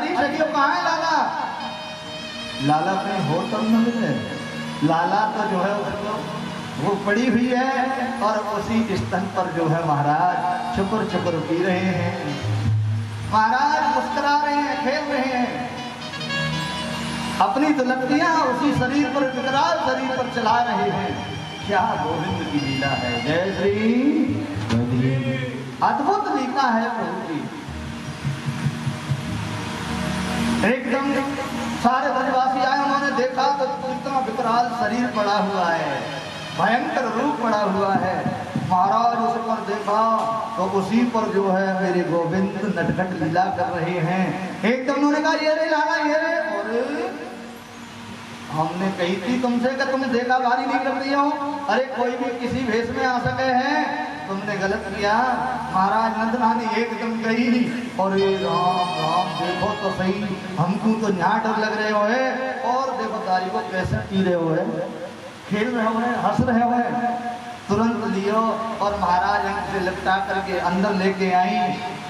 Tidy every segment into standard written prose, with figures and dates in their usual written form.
अरे सखियो कहाँ है लाला? लाला कहीं हो तब न मिले। लाला तो जो है उसको वो पड़ी हुई है और उसी स्तन पर जो है महाराज चुकुर चुकुर पी रहे हैं। महाराज मुस्कुरा रहे हैं, खेल रहे हैं, अपनी दुलत्तियां उसी शरीर पर, विकराल शरीर पर चला रहे हैं। क्या गोविंद की लीला है। जय श्री अद्भुत लीला है प्रभु की। एकदम सारे ब्रजवासी आए, उन्होंने देखा तो इतना विकराल शरीर पड़ा हुआ है, भयंकर रूप पड़ा हुआ है। महाराज उस पर देखा तो उसी पर जो है मेरे गोविंद नटखट लीला कर रहे हैं। एकदम उन्होंने कहा ये रे लाला ये रे। और हमने कही थी तुमसे कि तुम देखा भारी नहीं कर रही हो, अरे कोई भी किसी भेष में आ सके हैं, तुमने गलत किया। महाराज नंदनानी एकदम गई और ये राम राम देखो तो सही, हमको तो यहाँ डर लग रहे हो है। और देखो दारी को कैसे पी रहे हो है, खेल रहे हो है, हंस रहे हो है। तुरंत लियो और महाराज अंक से लपटा करके अंदर लेके आई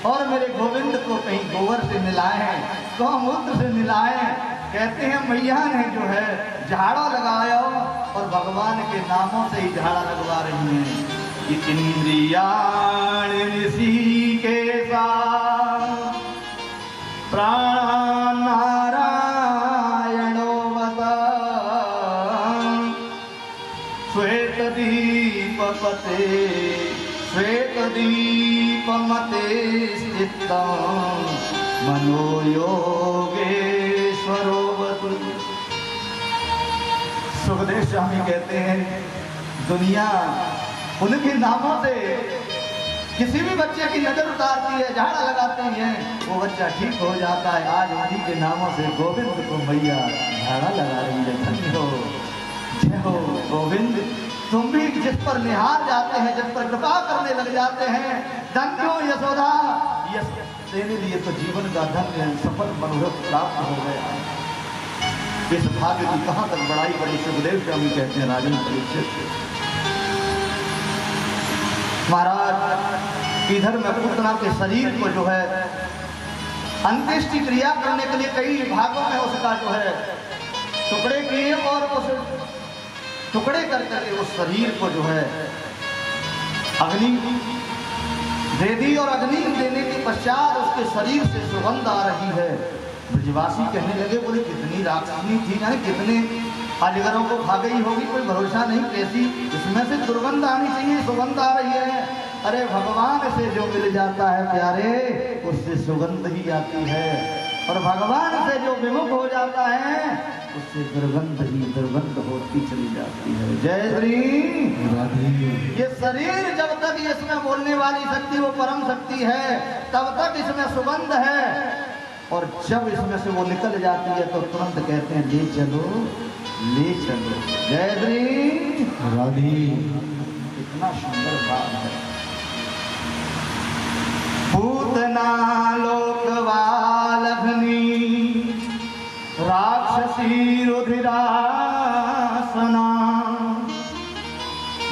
और मेरे गोविंद को कहीं गोबर से मिलाए, गौमूत्र से मिलाए। कहते हैं मैया ने जो है झाड़ा लगाया और भगवान के नामों से ही झाड़ा लगवा रही हैं। इंद्रियाण ऋषि के साथ प्राण नारायणो वता श्वेत दीप पते श्वेत दीप मते स्थित मनोयोगेश्वरो। सुखदेव स्वामी कहते हैं दुनिया उनके नामों से किसी भी बच्चे की नजर उतारती है, झाड़ा लगाते हैं, वो बच्चा ठीक हो जाता है। आज उन्हीं के नामों से गोविंद को मैया झाड़ा लगा रही है। धन्य हो, जय हो गोविंद। तुम भी जिस पर निहार जाते हैं, जिस पर कृपा करने लग जाते हैं, धन्य हो यशोदा। यश तेरे लिए तो जीवन का धन्य सफल मनोरथ प्राप्त हो गया। इस भाग्य की कहां तक बड़ाई बड़ी। सुखदेव स्वामी कहते हैं राजन परीक्षित महाराज, इधर में पूतना के शरीर को जो है अंत्येष्टि क्रिया करने के लिए कई भागों में उसका जो है टुकड़े किए और उस टुकड़े कर करके उस शरीर को जो है अग्नि दे दी और अग्नि देने के पश्चात उसके शरीर से सुगंध आ रही है। ब्रजवासी कहने लगे बोले कितनी राक्षसी थी, यानी कितने अजगरों को खा गई होगी, कोई भरोसा नहीं, कैसी इसमें से दुर्गंध आनी चाहिए, सुगंध आ रही है। अरे भगवान से जो मिल जाता है प्यारे उससे सुगंध ही आती है, और भगवान से जो विमुख हो जाता है उससे दुर्गंध ही दुर्गंध होती चली जाती है। जय श्री। ये शरीर जब तक इसमें बोलने वाली शक्ति वो परम शक्ति है तब तक इसमें सुगंध है, और जब इसमें से वो निकल जाती है तो तुरंत कहते हैं ले चलो ले चलो। जय श्री राधे। कितना सुंदर बात है। पूतना लोकवालघ्नी राक्षसी रुधिरासना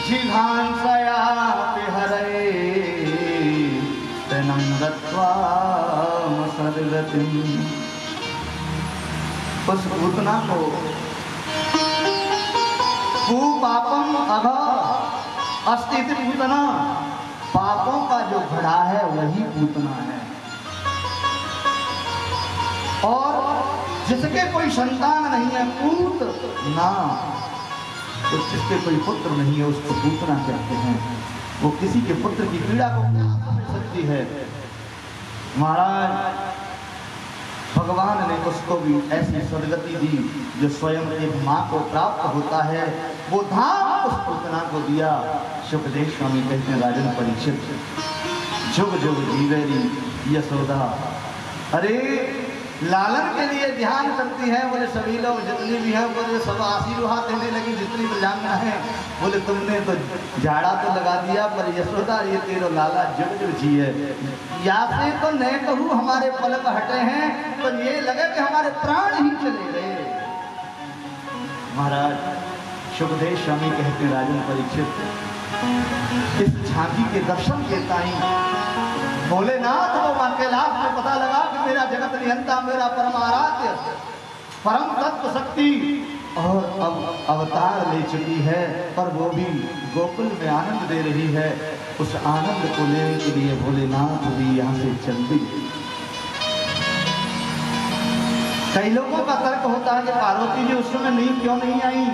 जिघांसया विहरे तनं दत्वा सद्गतिम्। उस पूतना को पापम अघ अस्तित्व पूतना, पापों का जो घड़ा है वही पूतना है, और जिसके कोई संतान नहीं है पूत ना, तो जिसके कोई पुत्र नहीं है उसको पूतना कहते हैं। वो किसी के पुत्र की पीड़ा को क्या समझ सकती है। महाराज भगवान ने उसको भी ऐसी सदगति दी जो स्वयं एक माँ को प्राप्त होता है, वो धाम उस पूतना को दिया। सुखदेव स्वामी कहते हैं राजन परीक्षित जुग जुग जीवेरी यशोदा। अरे लालन के लिए ध्यान करती है, बोले सभी लोग जितने भी हैं बोले सब आशीर्वाद देने लगी, जितनी ब्रह्मण है बोले तुमने तो झाड़ा तो लगा दिया, पर यशोदा ये तेरो लाला जुग जुग जिए। या से तो न कहूँ हमारे पलक हटे हैं, तो ये लगे कि हमारे प्राण ही चले गए। महाराज सुखदेव स्वामी कहते हैं राजन परीक्षित इस झांकी के दर्शन के ताई भोलेनाथ को कैलाश में पता लगा कि मेरा जगत नियंता मेरा परमाराध्य परम तत्व शक्ति और अब अवतार ले चुकी है, पर वो भी गोकुल में आनंद दे रही है। उस आनंद को लेने के लिए भोलेनाथ भी यहाँ से चल दी। कई लोगों का तर्क होता है कि पार्वती जी उस समय नहीं क्यों नहीं आई।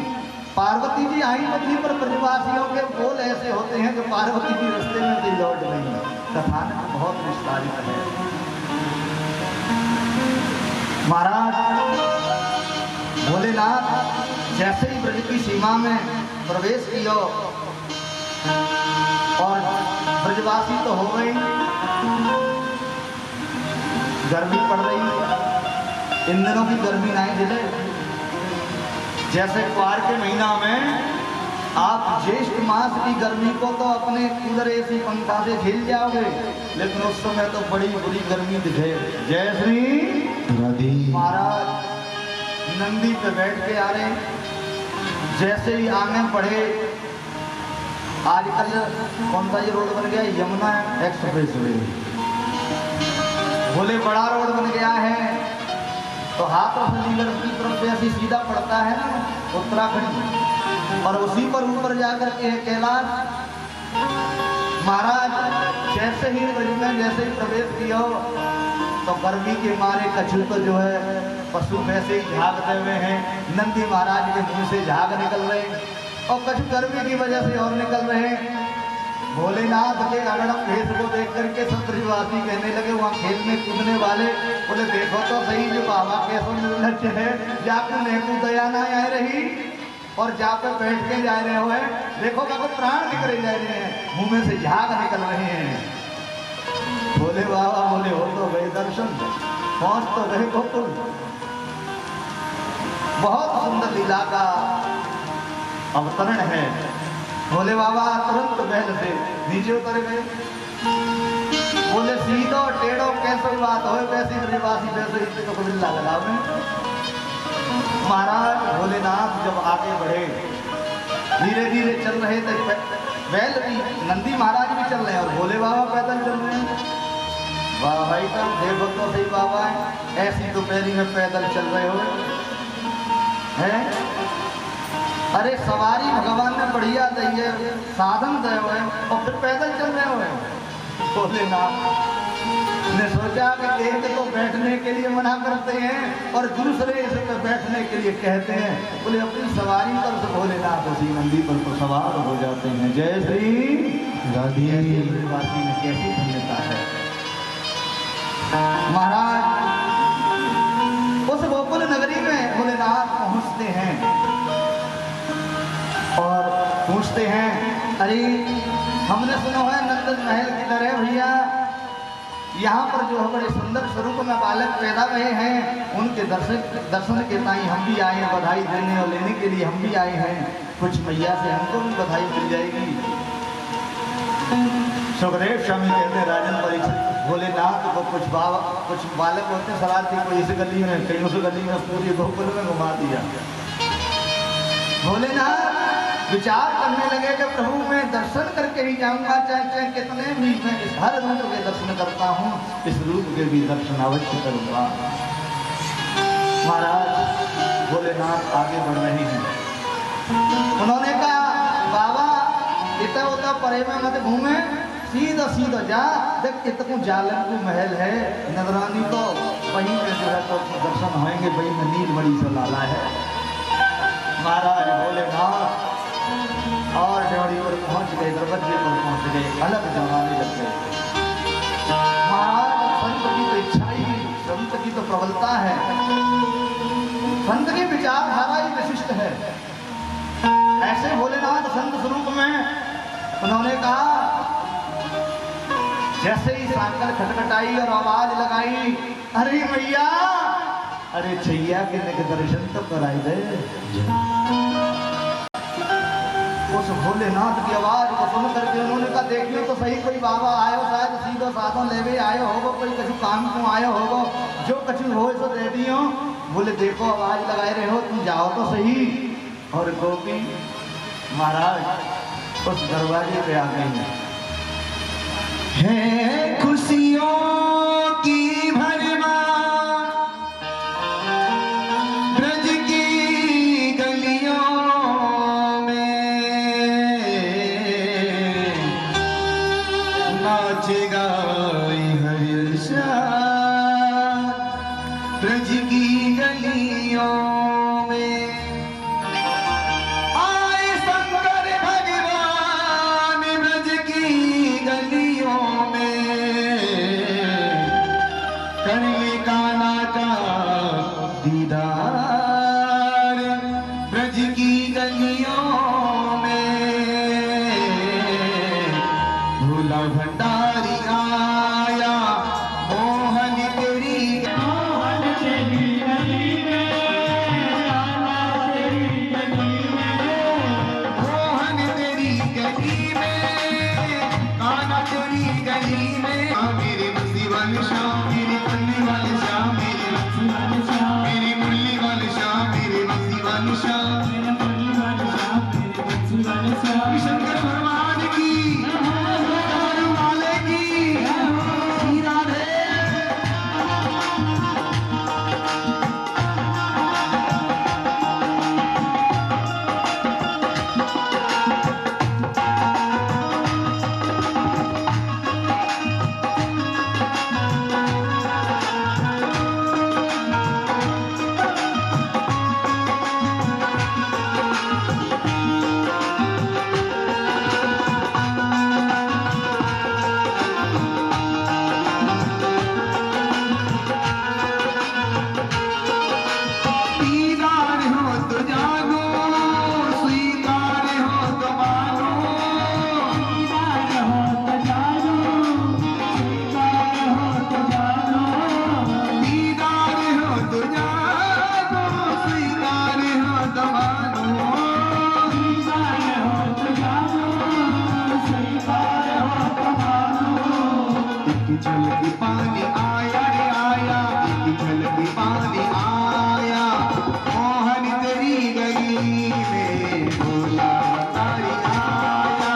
पार्वती जी आई तो थी, पर ब्रजवासियों के बोल ऐसे होते हैं कि पार्वती जी रास्ते में भी लौट नहीं। कथानक बहुत विस्तारित है। महाराज भोलेनाथ जैसे ही ब्रज की सीमा में प्रवेश किया और ब्रजवासी तो हो गई, गर्मी पड़ रही। इन दिनों की गर्मी नहीं झेले। जैसे क्वार के महीना में आप ज्येष्ठ मास की गर्मी को तो अपने कूलर एसी पंखा से झेल जाओगे, लेकिन उस समय तो बड़ी बुरी गर्मी दिखे। जय श्री महाराज नंदी पे बैठ के आ रहे, जैसे ही आगे बढ़े, आजकल कौन सा ये रोड बन गया, यमुना एक्सप्रेस वे, भोले बड़ा रोड बन गया है। तो हाथ से नीलर की तरफ से ऐसी सीधा पड़ता है ना उत्तराखंड, और उसी पर ऊपर जाकर के कैलाश। महाराज जैसे ही ब्रज में जैसे ही प्रवेश किया तो गर्मी के मारे कछु तो जो है पशु वैसे ही झागते हुए हैं। नंदी महाराज के मुंह से झाग निकल रहे और कछु गर्मी की वजह से और निकल रहे हैं। भोलेनाथ के अगड़म भेष को देख करके सब ब्रजवासी कहने लगे, वहाँ खेलने कूदने वाले, बोले देखो तो सही जो बाबा कैसा निर्लज है, जाकर नेकू दया ना आए रही और जा पे बैठ के जा रहे हो। देखो बाबा प्राण निकले जा रहे हैं, मुंह में से झाग निकल रहे हैं। भोले बाबा बोले हो तो गए दर्शन, पहुंच तो गए गोकुल। बहुत सुंदर लीला का अवतरण है। भोले बाबा तुरंत बैल से नीचे उतर गए। बोले सीधो टेढ़ो कैसे बात हो, वैसी ब्रजवासी वैसे ही तो बिल्ला लगा में। महाराज भोलेनाथ जब आगे बढ़े, धीरे धीरे चल रहे थे, बैल भी, नंदी महाराज भी चल रहे हैं और भोले बाबा पैदल चल रहे हैं। वाह भाई साहब देखो तो सही बाबा है, ऐसी दोपहरी में पैदल चल रहे हो हैं। अरे सवारी भगवान ने बढ़िया दी है, साधन दे हुए और फिर पैदल चल रहे हो। भोलेनाथ ने सोचा कि एक तो बैठने के लिए मना करते हैं और दूसरे इस पे बैठने के लिए कहते हैं। बोले अपनी सवारी पर तो भोलेनाथ उसी नंदी पर तो सवार हो जाते हैं। जय श्री राधे में कैसी धन्यता है। महाराज उस गोकुल नगरी में भोलेनाथ पहुंचते हैं और पूछते हैं, अरे हमने सुना है नंदन महल की तरह भैया यहाँ पर जो बड़े सुंदर स्वरूप में बालक पैदा हुए हैं, उनके दर्शन के ताई हम भी आए हैं, बधाई देने और लेने के लिए हम भी आए हैं। कुछ मैया से हमको भी बधाई मिल जाएगी। सुखदेव स्वामी कहते हैं, राजन परीक्षित भोलेनाथ को कुछ बालक होते हैं शरारती, कोई इस गली में कहीं उस गली में पूरी गोकुल में घुमा दिया। भोलेनाथ विचार करने लगे कि प्रभु मैं दर्शन करके ही जाऊंगा, चाहे कितने भी, मैं इस हर रूप के दर्शन करता हूँ, इस रूप के भी दर्शन अवश्य करूंगा। महाराज भोलेनाथ आगे बढ़ रहे हैं। उन्होंने कहा, बाबा इतना उतना परे में मत घूमे, सीधा सीधा जा, देख इतना जालन को महल है, नगरानी तो वहीं में जो है तो दर्शन होंगे, वहीं में नील बड़ी सा लाला है। महाराज भोलेनाथ और डेवड़ी पर पहुंच गए, दरवाजे पर पहुंच गए, अलग जमाने लग गए। महाराज संत की तो इच्छा ही, संत की तो प्रबलता है, संत की विचारधारा ही विशिष्ट है। ऐसे भोलेनाथ संत स्वरूप में उन्होंने कहा, जैसे ही साकर खटखटाई और आवाज लगाई, अरे मैया, अरे छैया के दर्शन तो कराई दे। उस भोलेनाथ की आवाज को सुन करके उन्होंने कहा, देखियो तो सही कोई बाबा आयो, शायद सीधो साधो लेवे आयो होगो, कोई कछु काम क्यों आयो होगो, जो कछु हो सो दे दियो। बोले देखो आवाज लगाए रहे हो, तुम जाओ तो सही। और गोपी महाराज उस दरवाजे पे आ गई है। खुशियों की भरमा ब्रज की गलियों में आए शंकर भगवान, ब्रज की गलियों में कर ले कान्हा का दीदार, ब्रज की गलियों में भोला भंडारी आया, मोहन तेरी गली में, मोहन तेरी गली में, कान्हा तेरी गली में। मेरे बंसी वाले श्याम, मेरी पल्ली वाले श्याम, मेरी बंसी वाले श्याम, मेरी मुरली वाले श्याम, मेरे बंसी वाले श्याम, मेरे मुरली वाले श्याम, मेरे बंसी वाले श्याम। शंकर भगवान की वाले की राधे। झलकी पानी आया रे आया, एक झलकी पानी आया, मोहन तेरी गली में भोला भंडारी आया।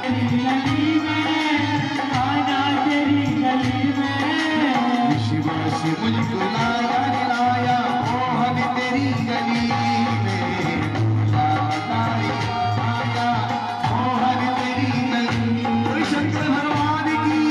तेरी गली में, कान्हा तेरी गली में, शिव से मुझको लाया रे लाया, मोहन तेरी गली में भोला भंडारी आया, मोहन तेरी गली में। शंकर भगवान की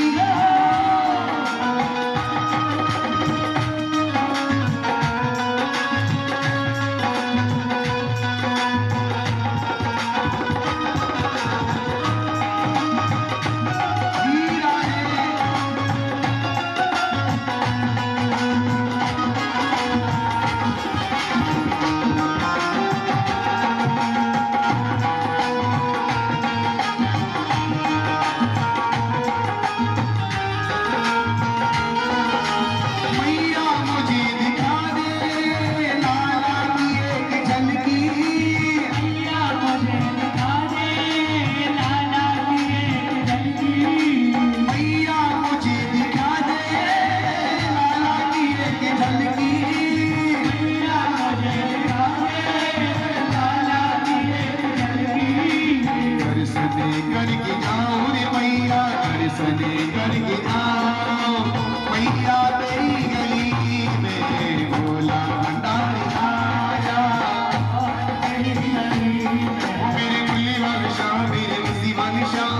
करके जाओ रे मैया, दर्शन करके आओ मैया, तेरी गली में भोला भंडारी आया। मेरे मुरली वाले श्याम, मेरे बंसी वाले श्याम,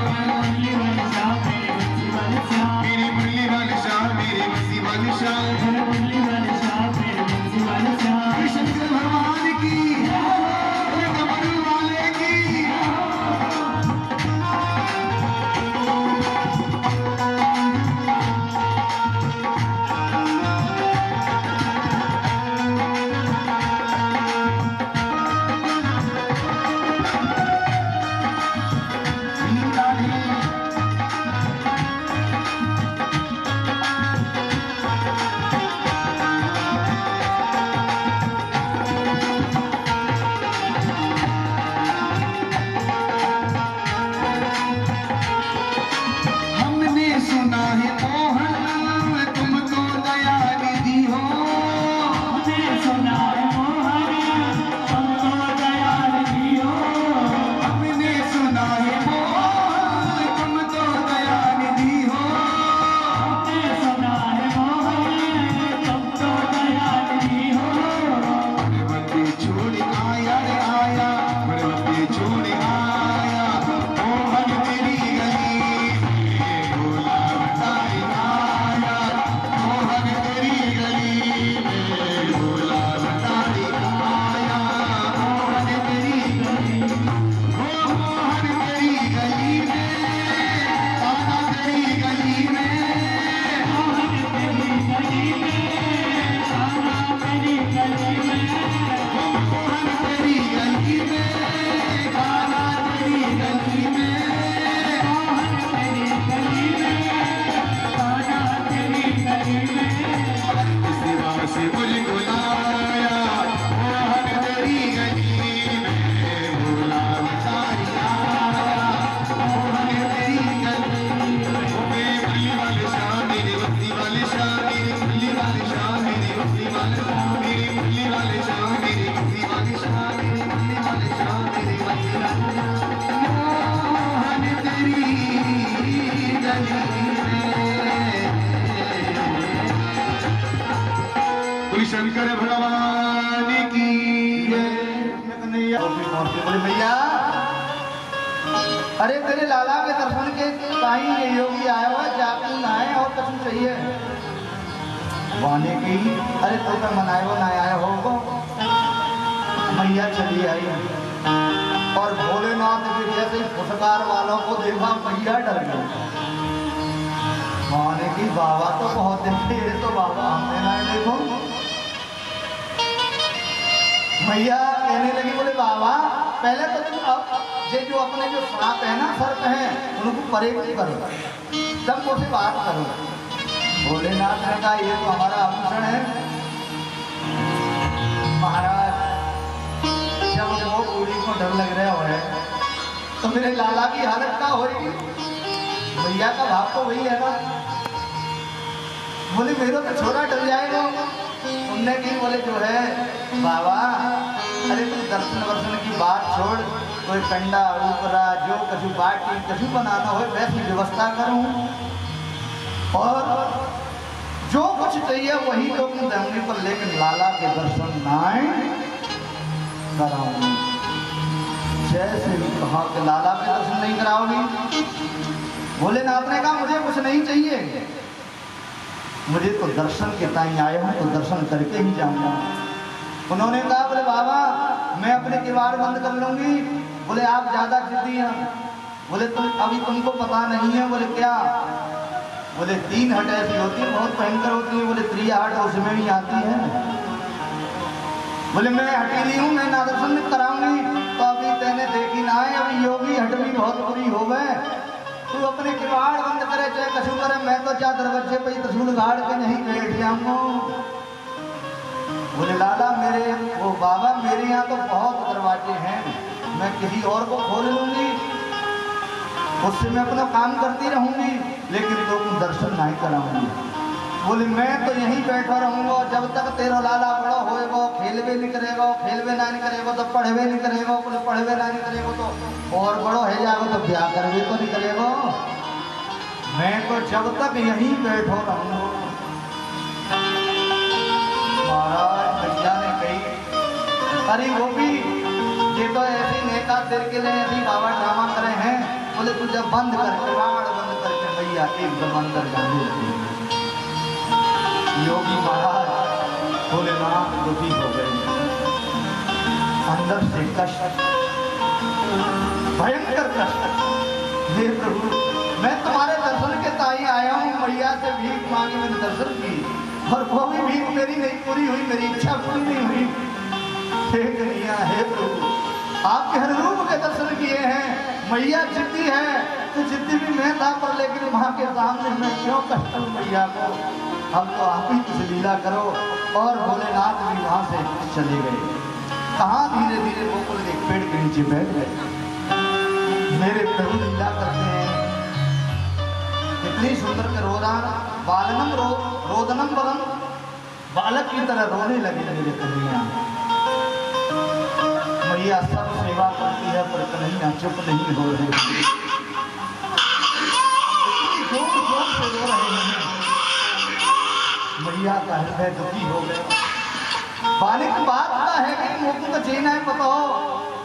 मेरे मुरली वाले श्याम, मेरे बंसी वाले श्याम, शंकर भगवान की डमरू वाले की। से मुझको लाया मोहन तेरी गली में भोला बिचारी आया मोहन तेरी गली में बल्ली वाले शाह मेरी बल्ली वाले शाह मेरी बल्ली वाले शाह मेरी बल्ली वाले शाह मेरी बल्ली वाले शाह मेरी बल्ली वाले शाह मेरी बल्ली वाले शाह मेरी बल्ली वाले मोहन तेरी गली शंकर भगवान की बोले भैया अरे तेरे लाला के दर्शन के कहीं ये योगी आया हुआ जाती आए और कसम चाहिए वाने की अरे तो मैं मनाए वो ना आया हो मैया चली आई और भोलेनाथ के जैसे पुरस्कार वालों को देखा मैया डर गई वाने की बाबा तो बहुत दिन तो बाबा हमने ना देखो मैया कहने लगी बोले बाबा पहले तो तुम अब ये जो अपने जो सांप है ना सर्प है उनको परे करो तब मुझसे बात करो भोलेनाथ ने कहा ये तो हमारा आभूषण है महाराज जब वो पूरी को डर लग रहा है तो मेरे लाला की हालत क्या हो रही भैया का भाव तो वही है ना बोले मेरे तो छोरा डर जाएगा तुमने की बोले जो है बाबा अरे तुम दर्शन वर्शन की बात छोड़ कोई कंडा ऊपरा जो कछु बाटी कछु बनाना हो वैसी व्यवस्था करूं और जो कुछ चाहिए वही लोग धमनी पर लेकिन लाला के दर्शन नाए कराऊंगी जैसे भी कहा कि लाला के दर्शन नहीं कराओगी भोलेनाथ ने कहा मुझे कुछ नहीं चाहिए मुझे तो दर्शन के टाइम आए हूँ तो दर्शन करके ही जाऊंगा उन्होंने कहा बोले बाबा मैं अपने किवाड़ बंद कर लूंगी बोले आप ज्यादा जिद्दी हैं बोले तुम अभी तुमको पता नहीं है बोले क्या बोले 3 हट ऐसी होती है बहुत भयंकर होती है बोले त्रिया हट उसमें भी आती है बोले मैं हटीली हूँ मैं ना दर्शन कराऊंगी तो अभी तेने देखी ना है अभी योगी हट भी बहुत बुरी हो गए तू अपने किवाड़ बंद करे चाहे कछु करे मैं तो चाह दरवाजे पे त्रिशूल गाड़ के नहीं बैठ जाऊंगा बोले लाला मेरे वो बाबा मेरे यहाँ तो बहुत दरवाजे हैं मैं किसी और को खोल लूंगी उससे मैं अपना काम करती रहूंगी लेकिन तो तुम दर्शन नहीं कराऊंगी बोले मैं तो यहीं बैठा रहूंगा जब तक तेरा लाला बड़ा होएगा खेलवे नहीं करेगा खेलवे ना नहीं करेगा तो पढ़वे नहीं करेगा बोले पढ़वे ना नहीं करेगा तो और बड़ो है जाएगा तो ब्याह करवे तो नहीं करेगा मैं तो जब तक यहीं बैठो रहूंगा महाराज भैया ने कही अरे वो भी ये तो ऐसे नेता तेरे के लिए ऐसी बाबा ड्रामा करे हैं बोले तू जब बंद करके किवाड़ बंद करके भैया एकदम अंदर जाने योगी महाराज भोलेनाथ दुखी हो गए अंदर से कष्ट भयंकर कष्ट हे प्रभु मैं तुम्हारे दर्शन के ताई आया हूँ मैया से भीख मांगी मैंने दर्शन की और वो भी भीख मेरी नहीं पूरी हुई मेरी इच्छा पूरी नहीं हुई हे कन्हैया हे प्रभु आपके हर रूप के दर्शन किए हैं मैया जिद्दी है तो जिद्दी भी मैं था पर लेकिन वहाँ के सामने मैं क्यों कष्ट हूँ मैया को अब तो आप ही कुछ लीला करो और भोलेनाथ भी वहाँ से चले गए कहाँ धीरे धीरे गोकुल के पेड़ के नीचे बैठ गए मेरे प्रभु लीला करते हैं कितनी सुंदर के बालनम रोदनम बलम बालक की तरह रोने लगे मेरे कन्हैया मैया सब सेवा करती है पर कन्हैया चुप नहीं हो रहे जोर जोर से रो रहे हैं मैया का हृदय दुखी हो गया बालिक बात का है कि मोकू का जीना है पता हो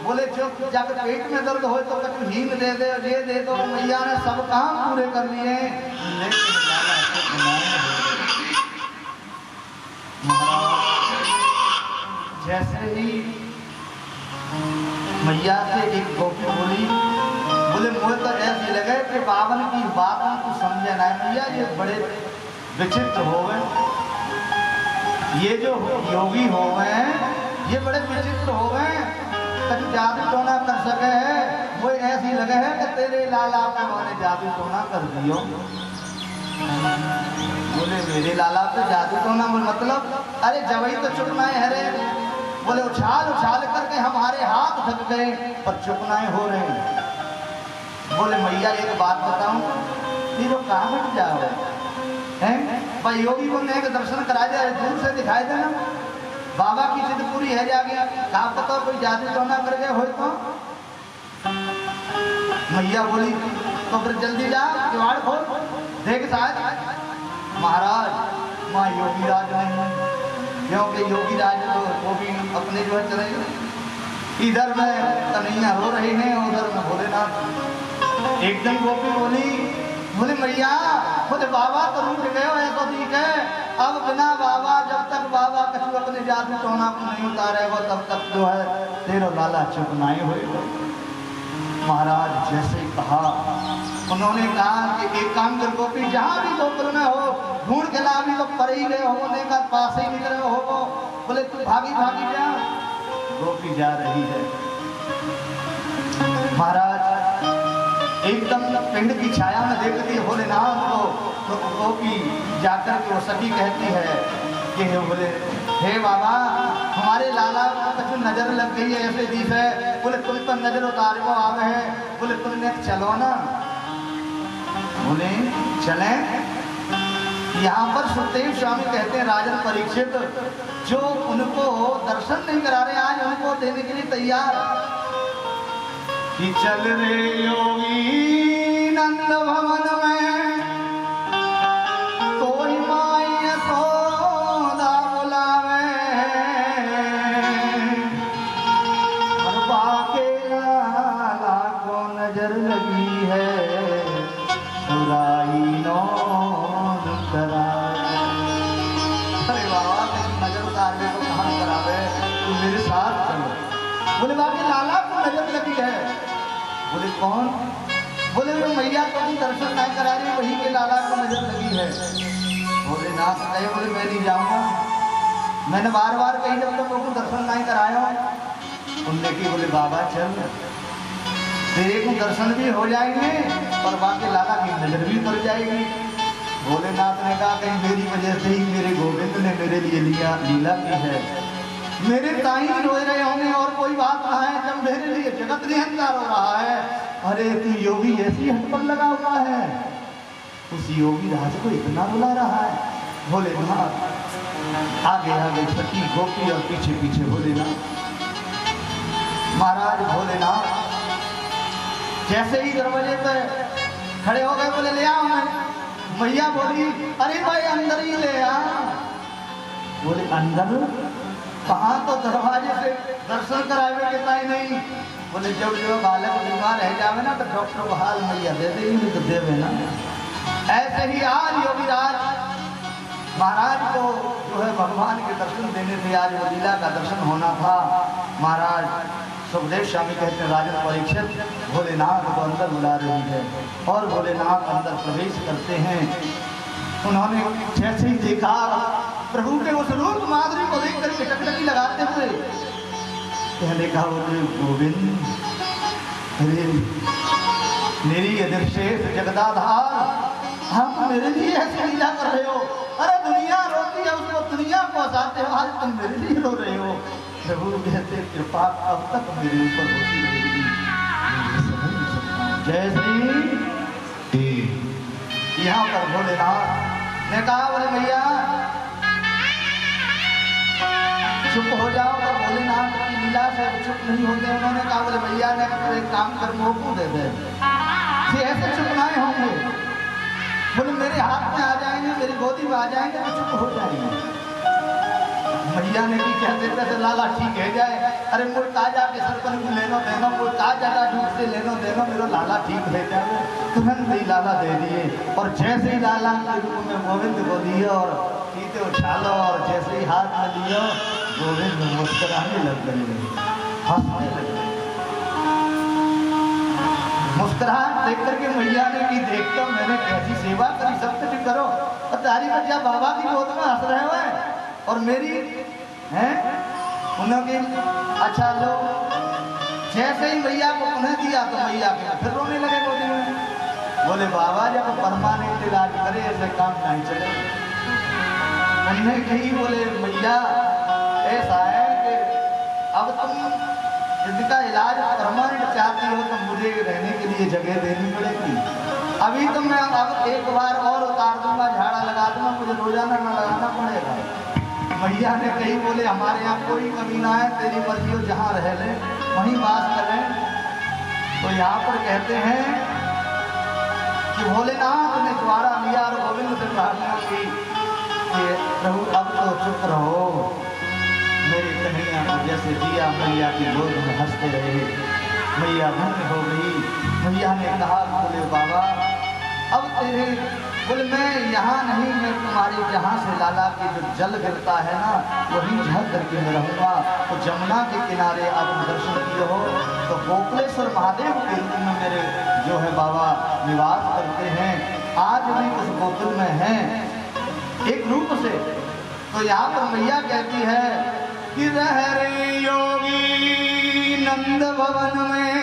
बोले जो जाकर पेट में दर्द हो तो कभी हींग दे दे ये दे दो मैया ने सब काम पूरे कर लिए लेकिन लाला को महाराज जैसे ही मैया से एक गोपी बोली बोले मुझे तो ऐसी लगे कि बावन की बातों को समझे ना मैया ये बड़े विचित्र हो गए ये जो योगी हो गए ये बड़े विचित्र हो गए कभी जादू टोना कर सके है वो ऐसी लगे है कि तेरे लाला पे मैंने जादू टोना कर दियो बोले मेरे लाला पे जादू तो ना मतलब, अरे जवई तो चुपनाए है रे। बोले उछाल उछाल करके हमारे हाथ थक गए पर चुपनाए हो रहे हैं। बोले मैया एक बात बताऊं, तीनों कहाँ हट जाओ हैं भाई, योगी को मैं दर्शन करा जाए, दूर से दिखाई देना बाबा की जिद पूरी है जागे, कहा पता कोई जादू तो ना कर गए हो तो। मैया बोली तो फिर जल्दी जा, किवाड़ खोल देख साहब। महाराज माँ योगी राज नहीं, क्योंकि योगी राज वो भी अपने जो है चले गए। इधर में कन्हैया रो रहे हैं, उधर में भोलेनाथ। एकदम गोपी बोली, बोले मैया, बोले बाबा तो रूठ गए हो तो ठीक है, अब बिना बाबा, जब तक बाबा कछु अपने जादू टोना को नहीं उतारे वो तब तक जो है तेरो लाला चुप नहीं हुए। महाराज जैसे ही कहा, उन्होंने कहा कि एक काम कर गोपी, जहाँ भी गोकुल में हो ढूंढ के ला, भी तो पर ही गए होने का पास ही निकले हो वो। बोले तू भागी भागी जा। गोपी जा रही है। महाराज एकदम पिंड की छाया में देखती है भोलेनाथ को, तो गोपी जाकर के वो सखी कहती है कि बोले हे बाबा, हमारे लाला को नजर लग गई है ऐसे दीप है। बोले तुम तो नजर उतार को आ गए हैं, बोले तुमने चलो ना। बोले चले। यहाँ पर सुखदेव स्वामी कहते हैं राजन परीक्षित, जो उनको दर्शन नहीं करा रहे आज उनको देने के लिए तैयार कि चल रे योगी नंद भवन में, कोई माई यशोदा बुलावे, और बाके लाला को नजर लगी है, सुराई नौन करावे। अरे बाबा नजर उतारने को कहाँ करावे, तू मेरे साथ चलो। बोले बाके लाला को नजर लगी है। बोले कौन? बोले वो मैया को भी दर्शन नहीं करा रही, वही के लाला को नजर लगी है। बोले नाथ कहे, बोले मैं नहीं जाऊंगा, मैंने बार बार कही जब तक उनको दर्शन नहीं कराया। उनने की बोले बाबा चल, तेरे को दर्शन भी हो जाएंगे और बाकी लाला की नजर भी पड़ जाएगी। भोलेनाथ ने कहा कहीं मेरी वजह से ही मेरे गोविंद ने मेरे लिए लीला की है, मेरे ताई रोए रहे होंगे और कोई बात ना है, जब मेरे लिए जगत निहंकार हो रहा है। अरे तू योगी ऐसी हट पर लगा हुआ है, उस योगी राज को इतना बुला रहा है। भोलेनाथ आगे आगे सखी गोपी और पीछे पीछे भोलेनाथ। महाराज भोलेनाथ जैसे ही दरवाजे पे खड़े हो गए, बोले ले आओ। मैया बोली अरे भाई अंदर ही ले आ। बोले अंदर कहाँ, तो दरवाजे से दर्शन करावे के ताई नहीं। बोले जब जो बालक बीमार रह जावे ना तो डॉक्टर को हाल मैया दे दे, नहीं तो देवे ना। ऐसे ही आज योगीराज महाराज को जो है भगवान के दर्शन देने थे, आज वो लीला का दर्शन होना था। महाराज सुखदेव स्वामी कहते हैं राजन परीक्षित भोलेनाथ को अंदर बुला रही है और भोलेनाथ अंदर प्रवेश करते हैं। उन्होंने जैसे ही देखा प्रभु के उस रूप माधुरी को देख करके टकटकी लगाते हुए कहने का, बोले गोविंद मेरी यदर्शेष जगदाधार, हम मेरे लिए ऐसी लीला कर रहे हो। अरे दुनिया रोती है उसको दुनिया को हंसाते हो, आज तुम मेरे लिए रो रहे हो। प्रभु कहते कृपा अब तक मेरे ऊपर होती रहेगी, जय श्री। यहाँ पर भोलेनाथ ने कहा, बोले भैया चुप हो जाओ। तो भोलेनाथ की लीला से चुप नहीं होते। उन्होंने कहा, बोले भैया ने एक काम कर मोकू दे दे, ऐसे चुप नहीं होंगे। बोले मेरे हाथ में आ जाएंगे, मेरी गोदी में आ जाएंगे तो चुप हो जाएंगे। भैया ने भी कहते थे लाला ठीक है जाए। अरे मुझे ताजा के सरपंच को लेनो देनो, मुझे ताजा का दूध से लेनो देनो, मेरा लाला ठीक है जाए। तुरंत ही लाला दे दिए और जैसे ही लाला के रूप में गोविंद को दिए और सीते उछालो और जैसे ही हाथ में लियो गोविंद मुस्कुराने लग गए, हंसने लगे। मुस्कुराहट देख करके मैया ने की, देखता मैंने कैसी सेवा करी, सब कुछ करो और तारी बच्चा बाबा की गोद में हंस रहे हुए और मेरी हैं उन्होंने अच्छा लो। जैसे ही मैया को उन्हें दिया तो मैया के फिर रोने लगे गोदी में। बोले बाबा जब परमानेंट इलाज करे ऐसे काम नहीं चले। उन्होंने कही बोले मैया ऐसा है कि अब तुम इसका इलाज परमानेंट चाहती हो तो मुझे रहने के लिए जगह देनी पड़ेगी। अभी तो मैं अब एक बार और उतार दूंगा, झाड़ा लगा दूंगा, मुझे रोजाना ना लगाना पड़ेगा। मैया ने कही बोले हमारे यहाँ कोई कमी ना है, तेरी मर्जी हो जहाँ रह ले वहीं बास करें। तो यहाँ पर कहते हैं कि भोलेनाथ ने द्वारा लिया और गोविंद से प्रार्थना की कि प्रभु अब तो चुप रहो, मेरी कन्हैया को जैसे दिया मैया की गोद में हंसते रहे। मैया धन्य हो गई। मैया ने कहा बोले बाबा अब तेरे बोले मैं यहाँ नहीं, मैं तुम्हारी जहाँ से लाला की जो जल गिरता है ना वहीं झल करके मैं रहूँगा। तो जमुना के किनारे आप दर्शन किए हो तो गोकुलेश्वर महादेव के रूप में मेरे जो है बाबा निवास करते हैं, आज भी उस गोकुल में हैं एक रूप से। तो यहाँ पर मैया कहती है कि रह रे योगी नंद भवन में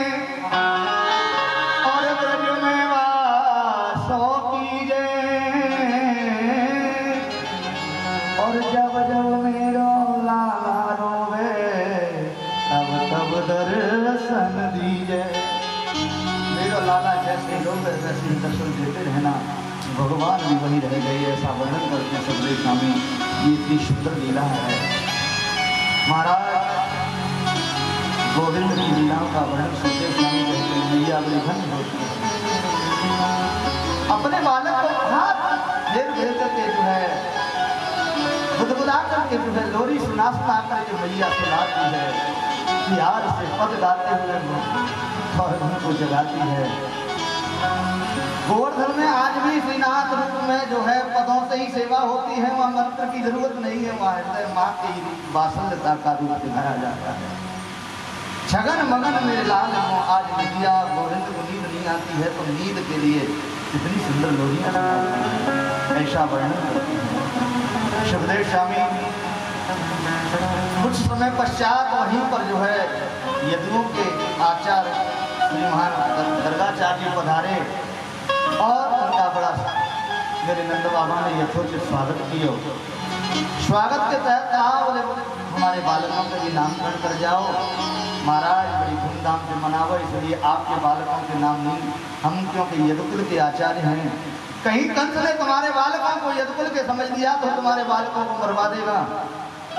और ब्रज में वासो कीजे, और जब जब मेरो लाला रोवे तब तब दर्शन दीजे। मेरो लाला जैसे लोग वैसे दर्शन देते रहना, भगवान भी वही रह गए, ऐसा वर्णन करते हैं सबरे स्वामी। ये इतनी सुंदर लीला है महाराज। गोविंद की लीलाओं का वर्णन सबरे स्वामी कहते हैं मैया बड़ी धन्य होती है। अपने बालक को हाथ फेर फेर करके जो है गुदगुदा करके जो है लोरी सुना सुना करके मैया सुनाती है, प्यार से पद गाते हुए और उनको जगाती है। गोवर्धन में आज भी श्रीनाथ रूप में जो है पदों से ही सेवा होती है, वहाँ मंत्र की जरूरत नहीं है, वहाँ हृदय माँ की वात्सल्यता का रूप दिखाया जाता है। छगन मगन मेरे लाल को आज निदिया, गोविंद को नींद नहीं आती है तो नींद के लिए कितनी सुंदर लोरियां ऐसा वर्णन करती है शिवदेव स्वामी। कुछ समय पश्चात वहीं पर जो है यदुओं के आचार्य श्री महान गर्गाचार्य पधारे और उनका बड़ा मेरे नंद बाबा ने यथोचित स्वागत किया। स्वागत के तहत कहा बोले हमारे बालकों का भी नामकरण कर जाओ महाराज, बड़ी धूमधाम से मनाओ, इसलिए आपके बालकों के नाम नहीं, हम क्योंकि यदुकुल के आचार्य हैं। कहीं कंस ने तुम्हारे बालकों को यदुकुल के समझ लिया तो तुम्हारे बालकों को मरवा देगा।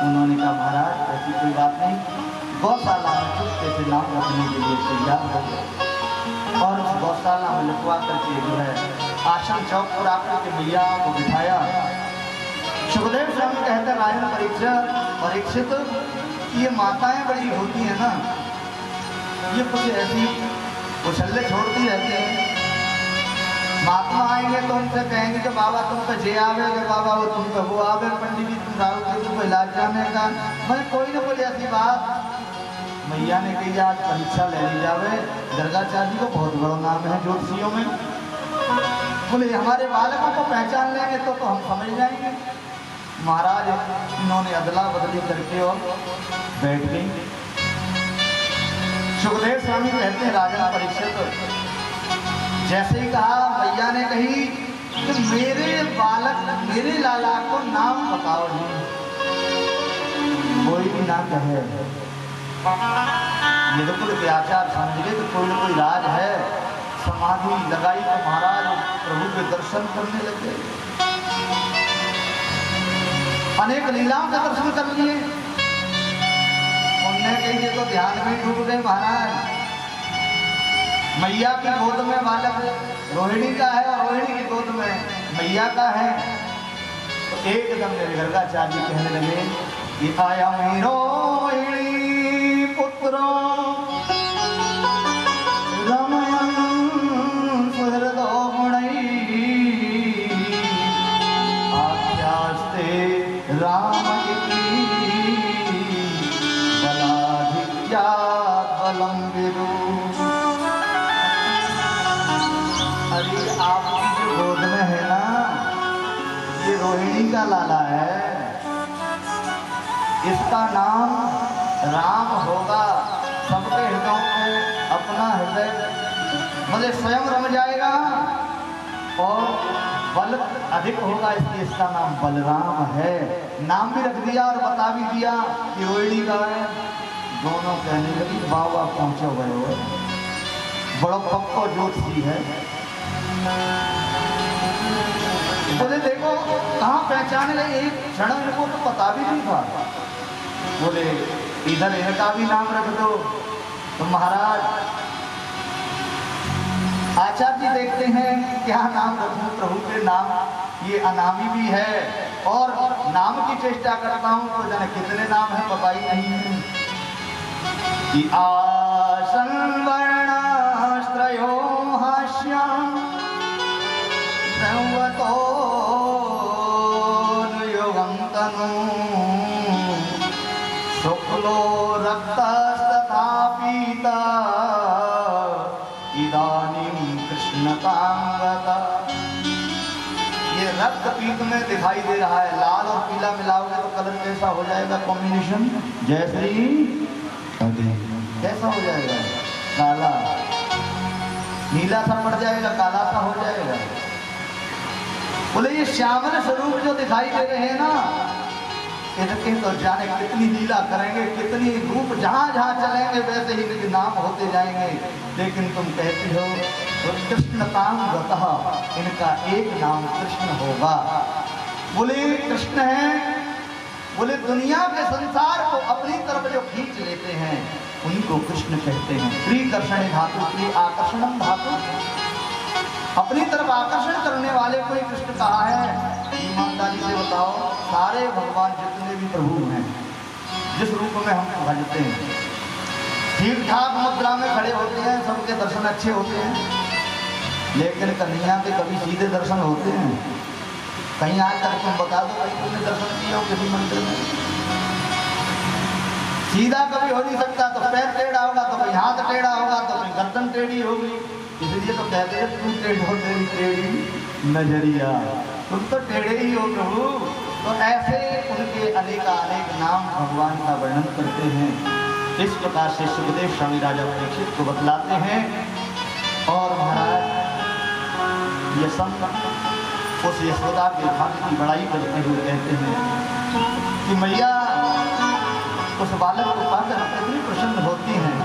उन्होंने कहा महाराज ऐसी कोई बात नहीं, गौशाला में चुपके से नाम रखने के लिए तैयार हो गए और उस गौशाला में लिखवा करके जो है आश्रम चौक पर आकर के मैया को बिठाया। सुखदेव स्वामी कहते राजन परीक्षित ये माताएं बड़ी होती है ना, ये कुछ ऐसी उछल्ले छोड़ती रहती है। महात्मा आएंगे तो उनसे कहेंगे कि बाबा तुम पे जे आवे, बाबा वो तुम पे वो आवे, पंडित जी तुम राहु के तुम इलाज जाने का, मैं कोई ना बोले ऐसी बात। मैया ने कही आज परीक्षा ले ली जावे, गर्गाचार्य को बहुत बड़ा नाम है ज्योतिषियों में, बोले हमारे बालकों को पहचान लेंगे तो हम समझ जाएंगे। महाराज इन्होंने अदला बदली करके और बैठ गई। सुखदेव स्वामी कहते हैं राजा परीक्षित जैसे ही कहा मैया ने कही कि मेरे बालक मेरे लाला को नाम बताओ नहीं, कोई भी नाम कहे। यदुकुल के आचार्य समझ गए तो कोई ना कोई राज है। समाधि लगाई तो महाराज प्रभु के दर्शन करने लगे, अनेक लीलाओं का दर्शन कर लिए। उनने कही तो ध्यान में डूब गए महाराज। मैया की गोद में बालक रोहिणी का है और रोहिणी की गोद में मैया का है। तो एकदम मेरे गर्गाचार्य कहने लगे कि आया मैं रोहिणी पुत्रो रमयन सुहृदो गुणै आख्यास्ते राम इति बलाधिक्या बलम विदु। अरे आपकी जो गोद में है ना ये रोहिणी का लाला है, इसका नाम राम होगा। सबके हृदयों में अपना हृदय मुझे स्वयं रम जाएगा। और बल अधिक होगा, इसलिए इसका नाम बलराम है। नाम भी रख दिया और बता भी दिया कि रोहिणी का है। दोनों कहने लगी बाबा पहुंचे गए हो, बड़ो पक्को ज्योतिषी है। बोले देखो कहाँ पहचाने लगे, एक क्षण इनको तो पता भी नहीं था। बोले इधर इनका भी नाम रख दो। तो महाराज आचार्य जी देखते हैं क्या नाम रखूं प्रभु के नाम, ये अनामी भी है और नाम की चेष्टा करता हूं तो जाने कितने नाम है पता ही नहीं है। कि आसन वर्णाश्रयो हास्याम संवतो युगं तनु शुक्लो रक्तस्तथा पीता इदानीं कृष्णतांगता। ये रक्त पीत में दिखाई दे रहा है, लाल और पीला मिलाओगे तो कलर कैसा हो जाएगा कॉम्बिनेशन, जैसे कैसा हो जाएगा, काला, नीला सा पड़ जाएगा, काला सा हो जाएगा। बोले ये श्यामल स्वरूप जो दिखाई दे रहे हैं ना, इनके तो जाने कितनी लीला करेंगे, कितनी रूप जहां जहां चलेंगे वैसे ही इनके नाम होते जाएंगे। लेकिन तुम कहती हो तो कृष्णतांगतः, इनका एक नाम कृष्ण होगा। बोले कृष्ण है, बोले दुनिया के संसार को अपनी तरफ जो खींच लेते हैं उनको कृष्ण कहते हैं। प्रिकर्षण धातु, प्रिय आकर्षणम धातु, अपनी तरफ आकर्षण करने वाले को ही कृष्ण कहा है। ईमानदारी से बताओ, सारे भगवान जितने भी प्रभु हैं जिस रूप में हम भजते हैं, ठीक ठाक मुद्रा में खड़े होते हैं, सबके दर्शन अच्छे होते हैं, लेकिन कन्हैया के कभी सीधे दर्शन होते हैं? कहीं आज तक तुम बता दो कहीं तुमने दर्शन किया हो किसी मंदिर में? सीधा कभी हो नहीं सकता, तो पैर टेढ़ा होगा तो कहीं हाथ टेढ़ा होगा तो कहीं गर्दन टेढ़ी होगी। इसलिए तो कहते हैं तू टेढ़ो तेरी टेढ़ी नजरिया, तुम तो टेढ़े ही हो प्रभु। तो ऐसे उनके अनेक नाम भगवान का वर्णन करते हैं। इस प्रकार से सुखदेव स्वामी राजा परीक्षित को बतलाते हैं। और महाराज यशंत उस यशोदा के भाग्य की बड़ाई करते हुए कहते हैं कि मैया उस बालक को पाकर कितनी प्रसन्न होती हैं,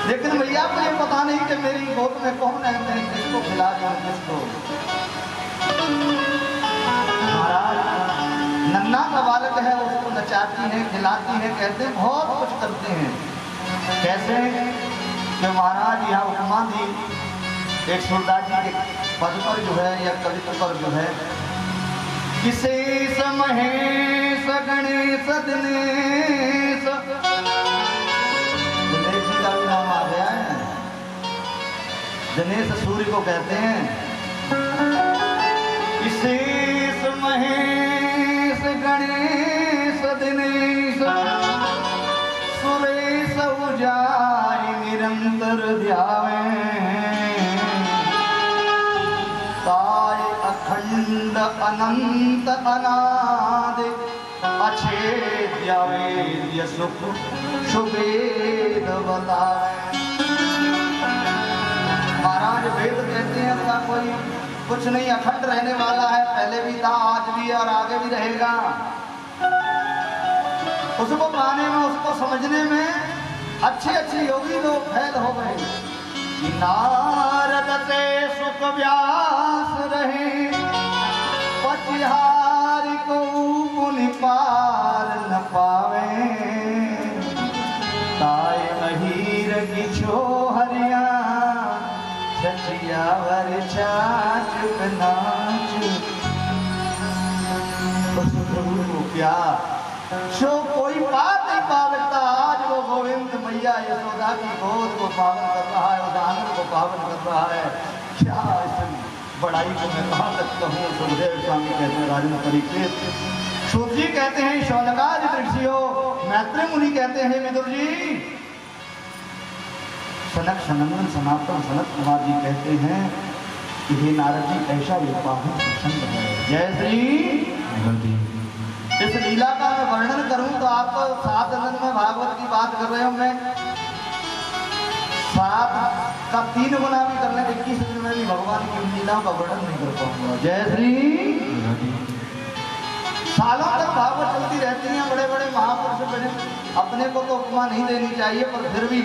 लेकिन मैया को ये पता नहीं कि मेरी गोद में कौन है, मैं किसको खिला रही हूँ किसको। महाराज नन्ना का बालक है, उसको नचाती है, खिलाती है, कहते हैं बहुत कुछ करते हैं। कैसे कि महाराज यहाँ उपमा दी एक सूरदास जी के पद पर जो है या कवित्व पर जो है, किसे महेश गणेश दिनेश, दिनेश जी का भी नाम आ गया है। दिनेश सूर्य को कहते हैं। किसे महेश गणेश दिनेश सुरेश उजाय निरंतर ध्यावे, ताय अखंड अनंत अनादि अछेद्य वेद्य सुख सुवेद बतावे। महाराज वेद कहते हैं उसका कोई कुछ नहीं, अखंड रहने वाला है, पहले भी था, आज भी है और आगे भी रहेगा। उसको पाने में, उसको समझने में अच्छे योगी लोग फैल हो गए। नारद से सुख व्यास रहे, पतिहारी को मुनि पार न पावे, ताय अहीर की छोहरिया सचियावर चाचुक नाचु। प्रभु को क्या सो कोई बात नहीं पावता। आज वो गोविंद मैया यशोदा की गोद को पावन कर रहा है, उस आनंद को पावन कर रहा है। क्या इस बड़ाई को मैं कहाँ तक कहूँ। सुखदेव स्वामी कहते हैं राजन परीक्षित, सूत जी कहते हैं शौनकादि ऋषियों, मैत्री मुनि कहते हैं विदुर जी, सनक सनंदन सनातन सनत कुमार जी कहते हैं कि हे नारद जी ऐसा ये पावन प्रसंग है। जय श्री। इस लीला का मैं वर्णन करूं तो आपको 7 दिन में भागवत की बात कर रहे हो, मैं 7 का 3 गुना भी कर लें 21 दिन में भी भगवान की लीलाओं का वर्णन नहीं कर पाऊंगा। जय श्री। सालों तक भागवत चलती रहती हैं, बड़े बड़े महापुरुष बने, अपने को तो उपमा नहीं देनी चाहिए, पर फिर भी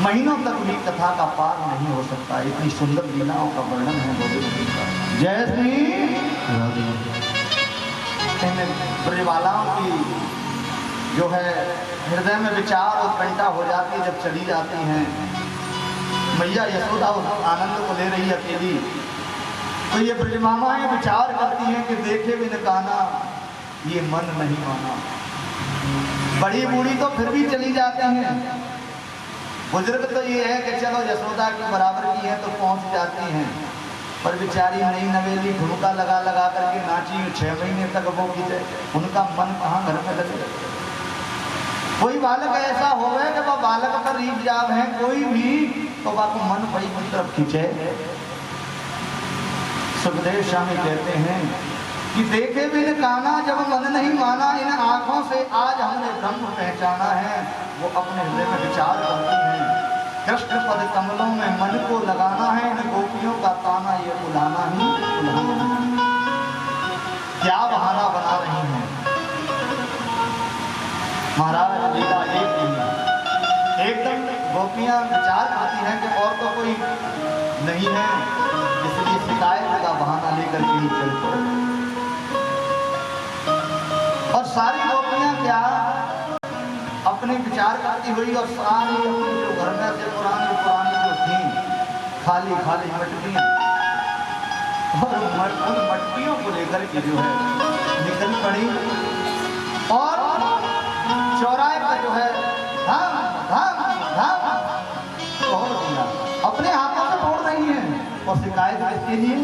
महीनों तक भी कथा का पार नहीं हो सकता। इतनी सुंदर लीलाओं का वर्णन है गोविंद जी का। जय श्री। ब्रजबालाओं की जो है हृदय में विचार और कंटा हो जाती है जब चली जाती हैं। मैया यशोदा उस आनंद को ले रही है अकेली, तो ये ब्रजमामाएं विचार करती हैं कि देखे बिन काना ये मन नहीं माना। बड़ी बूढ़ी तो फिर भी चली जाती हैं, बुजुर्ग तो ये है कि चलो यशोदा की बराबर की है तो पहुंच जाती हैं, पर बेचारी नई नवेली ठुमका लगा लगा करके नाची 6 महीने तक वो की, उनका मन कहाँ घर में लगे। कोई बालक ऐसा हो गए कि वह बालक पर रीझ जाव है कोई भी, तो वह को मन बड़ी की तरफ खींचे। सुखदेव स्वामी कहते हैं कि देखे बिन काना जब मन नहीं माना, इन आंखों से आज हमने ब्रह्म पहचाना है। वो अपने हृदय में विचार करती हैं, कृष्ण पद कमलों में मन को लगाना है, इन गोपियों का ताना ये उलाना ही उलाना। क्या बहाना बना रही हैं महाराज। लीला एक ही एकदम गोपियां विचार करती हैं कि और तो कोई नहीं है, इसलिए शिकायत का बहाना लेकर के ही चलते। और सारी गोपियां क्या अपने विचार करती हुई और सारी अपने जो घर में से पुरानी जो थी खाली खाली मटकियां, और उन मटकियों को लेकर के जो है निकल पड़ी और चौराहे पर जो है धाम धाम धाम अपने हाथों से फोड़ रही हैं। और शिकायत किसके लिए?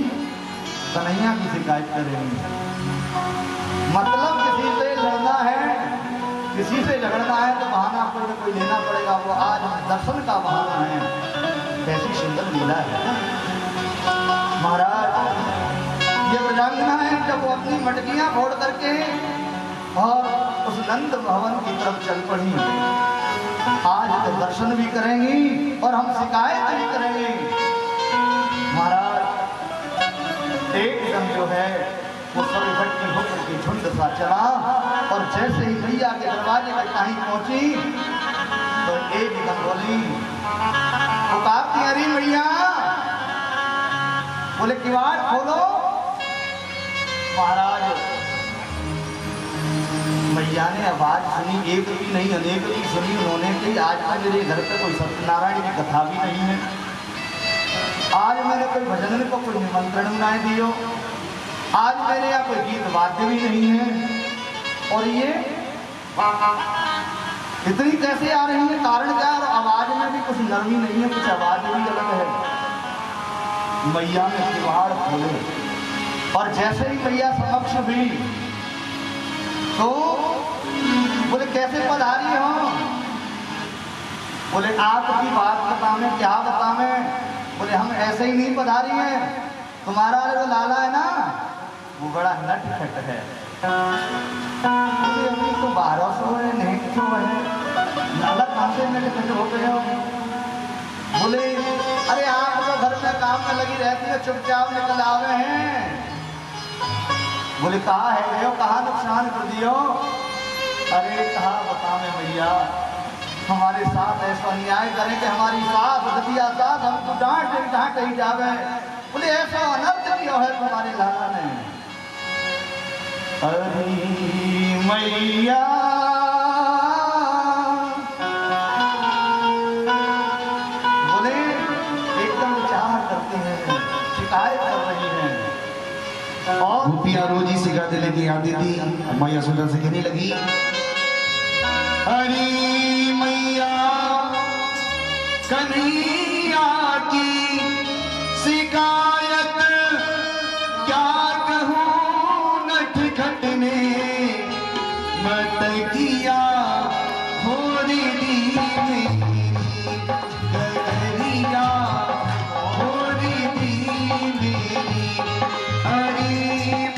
कन्हैया की शिकायत कर रही है। मतलब किसी से लड़ना है, किसी से झगड़ना है तो बहाना कोई न कोई लेना पड़ेगा। वो आज दर्शन का बहाना है। कैसी सुंदर लीला है महाराज। ये ब्रजांगना है जब वो अपनी मटकियां फोड़ करके और उस नंद भवन की तरफ चल पड़ी। आज तो दर्शन भी करेंगी और हम शिकायत भी करेंगे महाराज। एकदम जो है वो सब इकट्ठी होकर के झुंड सा चला, और जैसे ही मैया के दरवाजे पर कहीं पहुंची तो एकदम बोली, पुकारती अरे मैया, बोले किवाड़ खोलो। महाराज मैया ने आवाज सुनी, एक भी नहीं अनेक भी सुनी उन्होंने कि आज मेरे घर पे कोई सत्यनारायण की कथा भी नहीं है, आज मैंने कोई भजन को कोई निमंत्रण बनाए दियो, आज मेरे यहाँ कोई गीत वाद्य भी नहीं है। और ये इतनी कैसे आ रही है, कारण क्या है? आवाज में भी कुछ नरमी नहीं है, कुछ आवाज भी अलग है। मैया ने किवाड़ खोले और जैसे ही मैया समक्ष हुई तो बोले कैसे पधारी हो? बोले आपकी बात बतावें, क्या बतावें? बोले हम ऐसे ही नहीं पधारी हैं, तुम्हारा जो लाला है ना वो बड़ा नटखट है। बोले अभी तो 1200 है, नहीं क्यों है, लाला कहाँ से नटखट हो गए हो? बोले अरे आप तो घर में काम में लगी रहती है, चुपचाप निकल आवे हैं। बोले कहाँ है गए हो, कहाँ नुकसान कर दियो? अरे कहा बतावे भैया, हमारे साथ ऐसा अन्याय करें कि हमारी सास दतिया सास हमको डांट ही जावे। बोले ऐसा अनर्थ किया है तुम्हारे लाला ने। अरे मैया बोले एकदम विचार करते हैं, शिकायत कर रही हैं। और गोपियां रोजी से गाते लेके आती थी, मैया सुंदर से कहने लगी, हरी मैया कन्हैया की शिकायत क्या कहूँ, नटखट ने मटकिया फोड़ी दी मेरी, गगरिया फोड़ी दी मेरी, हरी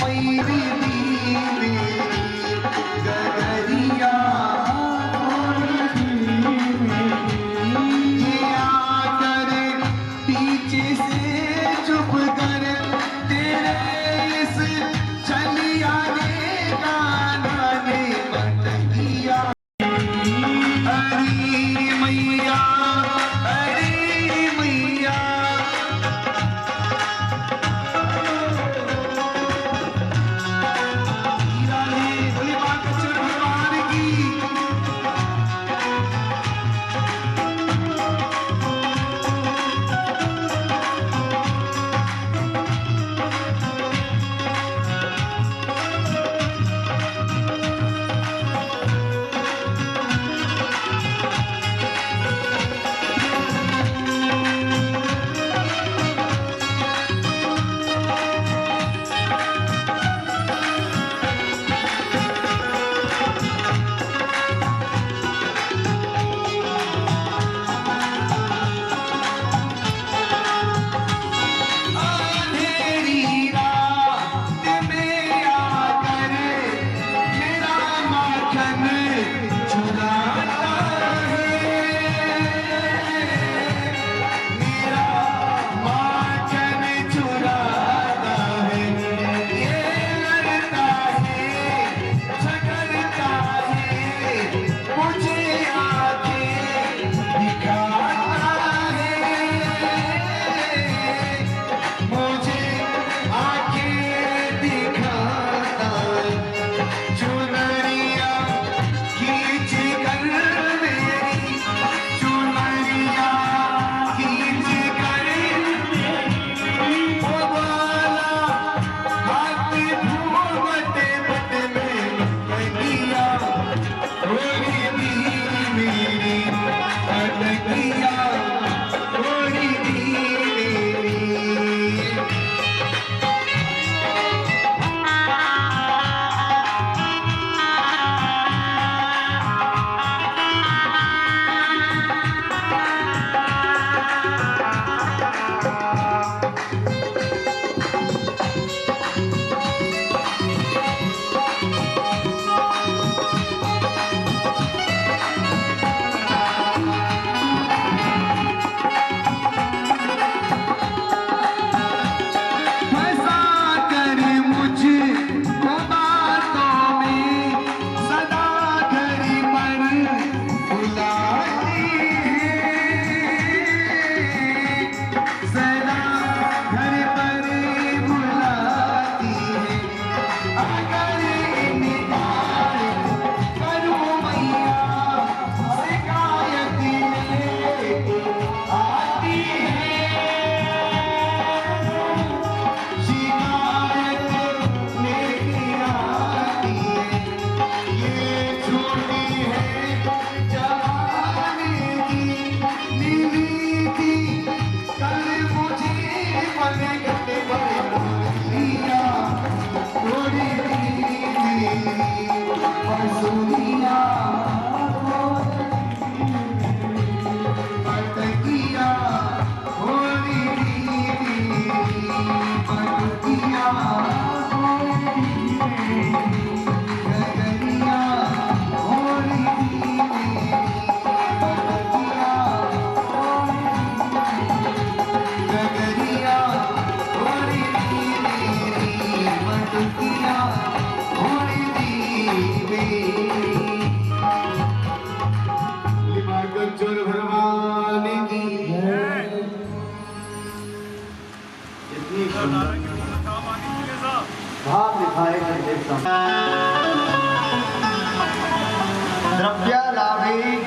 मैरी दी मेरी गगरिया फोड़ी दी मेरी।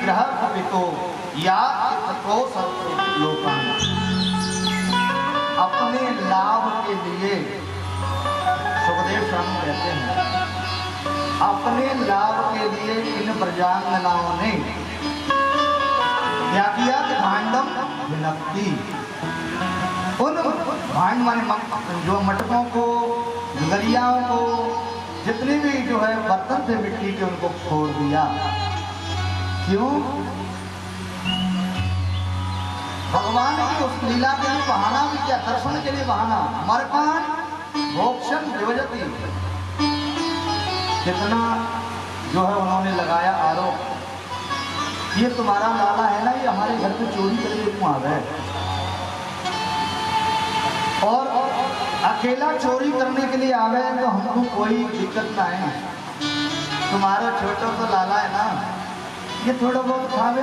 ग्रह कुपितो या तो लोकान। अपने लाभ के लिए सुखदेव स्वामी कहते हैं, अपने लाभ के लिए इन प्रजांगनाओं ने क्या किया कि भांडम विनक्ति, उन भांड माने जो मटकों को, गरियाओं को, जितने भी जो है बर्तन थे मिट्टी के, उनको फोड़ दिया। क्यों? भगवान की उस लीला के लिए बहाना भी क्या, दर्शन के लिए बहाना। मरकान भोक्षण विभजति, कितना जो है उन्होंने लगाया आरोप, ये तुम्हारा लाला है ना, ये हमारे घर पे चोरी करके क्यों आ गए, और अकेला चोरी करने के लिए आ गए तो हमको कोई दिक्कत ना है, तुम्हारा छोटा सा लाला है ना, ये थोड़ा बहुत खावे,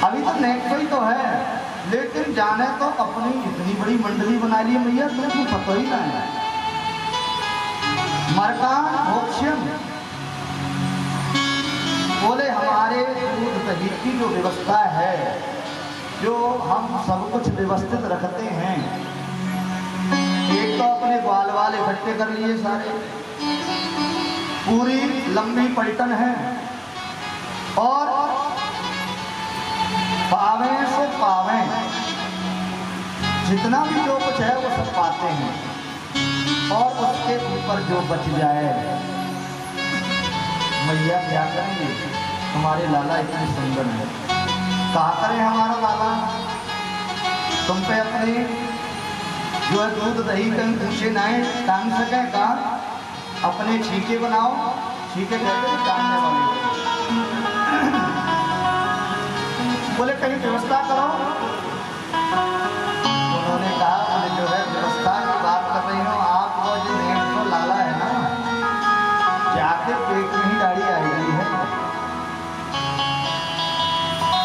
अभी तो नेक्स्ट ही तो है, लेकिन जाने तो अपनी इतनी बड़ी मंडली बना ली भैया, तुमको पता ही ना है। मरकान भोक्ष्यम, बोले हमारे दूध दही की जो व्यवस्था है, जो हम सब कुछ व्यवस्थित रखते हैं, एक तो अपने ग्वाल वाले इकट्ठे कर लिए सारे, पूरी लंबी पलटन है, और पावे से पावे जितना भी जो कुछ है वो सब पाते हैं, और उसके ऊपर जो बच जाए, मैया क्या करेंगे, तुम्हारे लाला इतने सुंदर है, कहा करें हमारा लाला तुम पे अपने जो है दूध दही कहीं ऊंचे नाए टांग सके, कहा अपने छीके बनाओ, छीके कहते हैं टांगने वाले, बोले कहीं व्यवस्था करो। उन्होंने कहा बोले जो है व्यवस्था की बात कर रही हो आप, वो जो नेक्स्ट लाला है ना, जाके पेट में ही दाढ़ी आई गई है।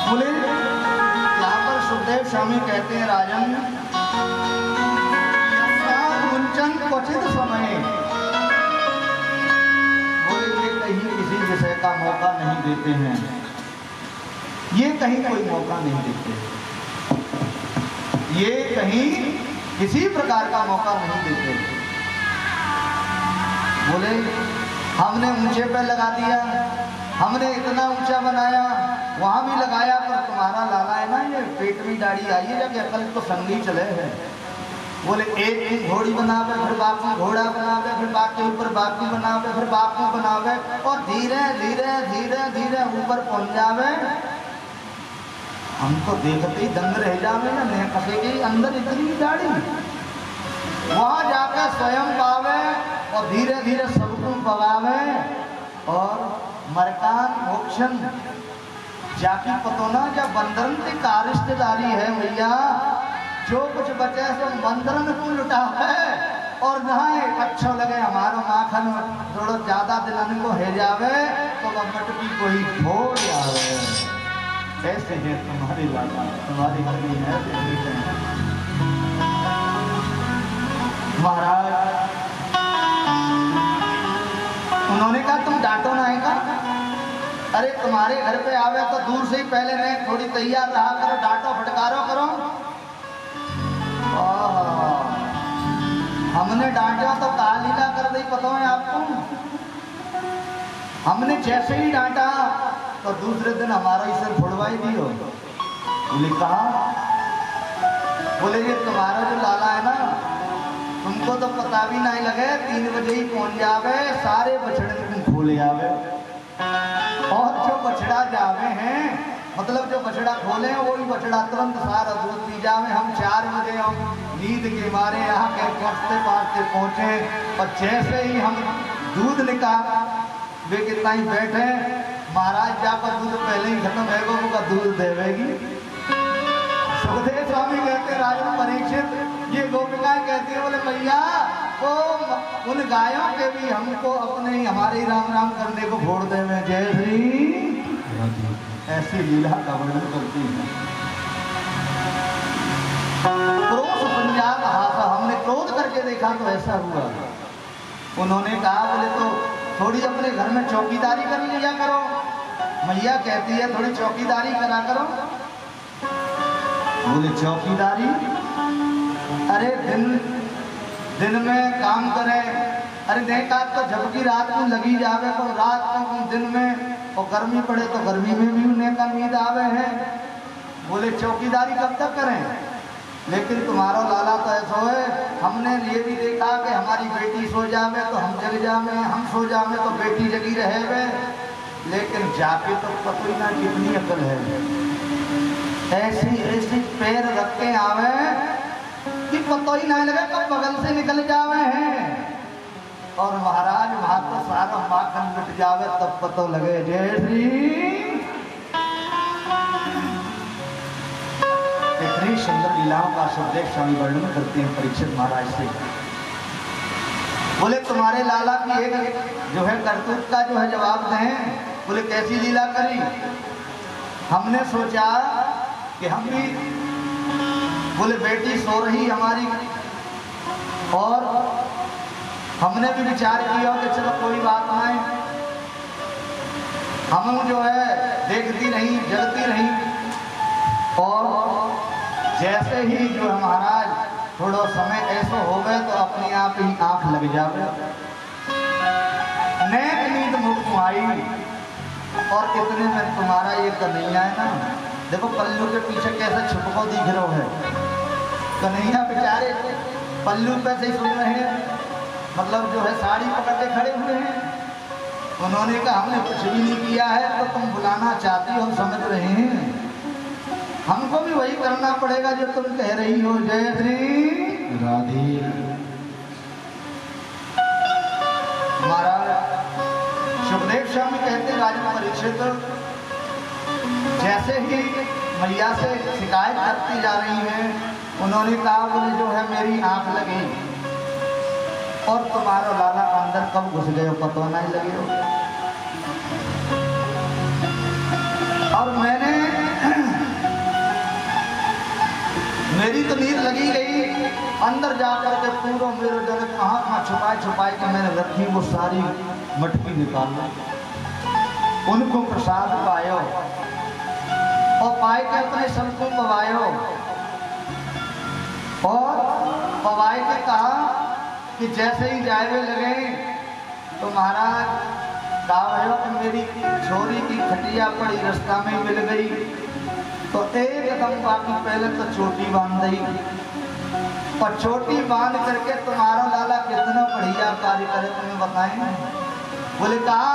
बोले यहाँ पर सुखदेव स्वामी कहते हैं, राजन मुंचन क्वचित समय, बोले ये कहीं किसी विषय का मौका नहीं देते हैं, ये कहीं कोई मौका नहीं देते, ये कहीं किसी प्रकार का मौका नहीं देते। बोले हमने ऊंचे पे लगा दिया, हमने इतना ऊंचा बनाया, वहां भी लगाया, पर तुम्हारा लाला है ना, ये पेट में दाढ़ी आई है, जाके अकल तो संगी चले है। बोले एक घोड़ी बनावे, फिर बाकी घोड़ा बनावे, फिर बाकी ऊपर बाकी बनावे, फिर बाकी बनावे, और धीरे धीरे धीरे धीरे ऊपर पहुंच जावे, हमको देखते ही दंग रह जावे ना, नहीं फंसेगी अंदर इतनी दाढ़ी, वहां जाकर स्वयं पावे और धीरे धीरे सबको पवावे। और मरकान मोक्षण जाकी पतोना, जब बंदरन की कारिश्तेदारी है भैया, जो कुछ बचे सो बंदरन को लुटा है, और नहाए अच्छा लगे हमारो माखन थोड़ा ज्यादा दिलन को है जावे, तो वह मटकी कोई फोड़ जावे। ऐसे है तुम्हारी लाला, तुम्हारी हरी है। महाराज उन्होंने कहा तुम डांटो ना है का, अरे तुम्हारे घर पे आवे तो दूर से ही पहले नहीं थोड़ी तैयार रहा करो, डांटो फटकारो करो। हमने डांटा तो काल लीला कर दी, पता है आपको, हमने जैसे ही डांटा तो दूसरे दिन हमारा ही सिर फुड़वाई दियो। बोले कहा, बोले ये तुम्हारा जो लाला है ना, तुमको तो पता भी नहीं लगे, 3 बजे ही पहुंच जावे, सारे बछड़े तुम खोले आवे, और जो बछड़ा जावे हैं, मतलब जो बछड़ा खोले हैं वही बछड़ा तुरंत सारा दूध पी जावे। हम 4 बजे हम नींद के मारे यहाँ के पहुँचते पारते पहुँचे, और जैसे ही हम दूध निकाल वे कितना ही बैठे, महाराज जाकर दूध पहले ही खत्म है, वो का दूध देवेगी। सुखदेव स्वामी कहते राजन परीक्षित, ये गोपिकाएं कहती है, बोले भैया वो उन गायों के भी हमको अपने ही हमारे राम राम करने को फोड़ देवे। जय श्री, ऐसी लीला का वर्णन करती है। क्रोध पंजाब हासा, हमने क्रोध करके देखा तो ऐसा हुआ। उन्होंने कहा बोले तो थोड़ी अपने घर में चौकीदारी कर लिया करो, मैया कहती है थोड़ी चौकीदारी करा करो। बोले चौकीदारी? अरे दिन में काम करें, अरे नहीं का तो झपकी रात को लगी जावे तो रात को दिन में, और गर्मी पड़े तो गर्मी में भी उन्हें का नींद आवे है। बोले चौकीदारी कब तक करें? लेकिन तुम्हारा लाला तो ऐसा है, हमने ये भी देखा कि हमारी बेटी सो जावे तो हम जग जावे, हम सो जावे तो बेटी जगी रहे, लेकिन जाके तो पता ही ना कितनी अकल है। ऐसी ऐसी पैर रख के आवे कि पता ही ना लगे कब बगल से निकल जावे हैं। और महाराज वहां तो सारा माखन लुट जावे तब पता लगे। जय श्री। इतनी सुंदर लीलाओं का सुखदेव स्वामी वर्णन करते हैं परीक्षित महाराज से। बोले तुम्हारे लाला की एक जो है करतूत का जो है जवाब दें। बोले कैसी लीला करी? हमने सोचा कि हम भी, बोले बेटी सो रही हमारी, और हमने भी विचार किया कि चलो कोई बात नहीं, हम जो है देखती नहीं जगती नहीं, और जैसे ही जो है महाराज थोड़ा समय ऐसा हो गए तो अपने आप ही आंख लग जावे, नेक नींद मुक्त आई। और इतने में तुम्हारा ये कन्हैया है ना, देखो पल्लू के पीछे कैसे छुपको दिख रहा है। कन्हैया बेचारे पल्लू पे से सुन रहे हैं, मतलब जो है साड़ी पकड़ के खड़े हुए हैं। उन्होंने कहा हमने कुछ भी नहीं किया है, तो तुम बुलाना चाहती हो, हम समझ रहे हैं, हमको भी वही करना पड़ेगा जो तुम कह रही हो। जय श्री राधे। महाराज सुखदेव स्वामी कहते राजा परीक्षित, जैसे ही मैया से शिकायत करती जा रही हैं, उन्होंने कहा बोले जो है मेरी आंख लगी, और तुम्हारा लाला अंदर कब घुस गए पता नहीं लगे हो। और मैंने मेरी तो नींद लगी गई, अंदर जाकर के पूरा मेरे जन कहाँ छुपाए के मैंने रखी वो सारी मटकी निकाल ली, उनको प्रसाद पायो, और पाए के अपने सबको पवायो, और पवाए के कहा कि जैसे ही जाए लगे तो महाराज कहा कि मेरी छोरी की खटिया पड़ी रास्ता में मिल गई, तो एकदम बाकी पहले तो चोटी बांध दी, और चोटी बांध करके तुम्हारा लाला कितना बढ़िया कार्य करे तुम्हें बताएं। बोले कहा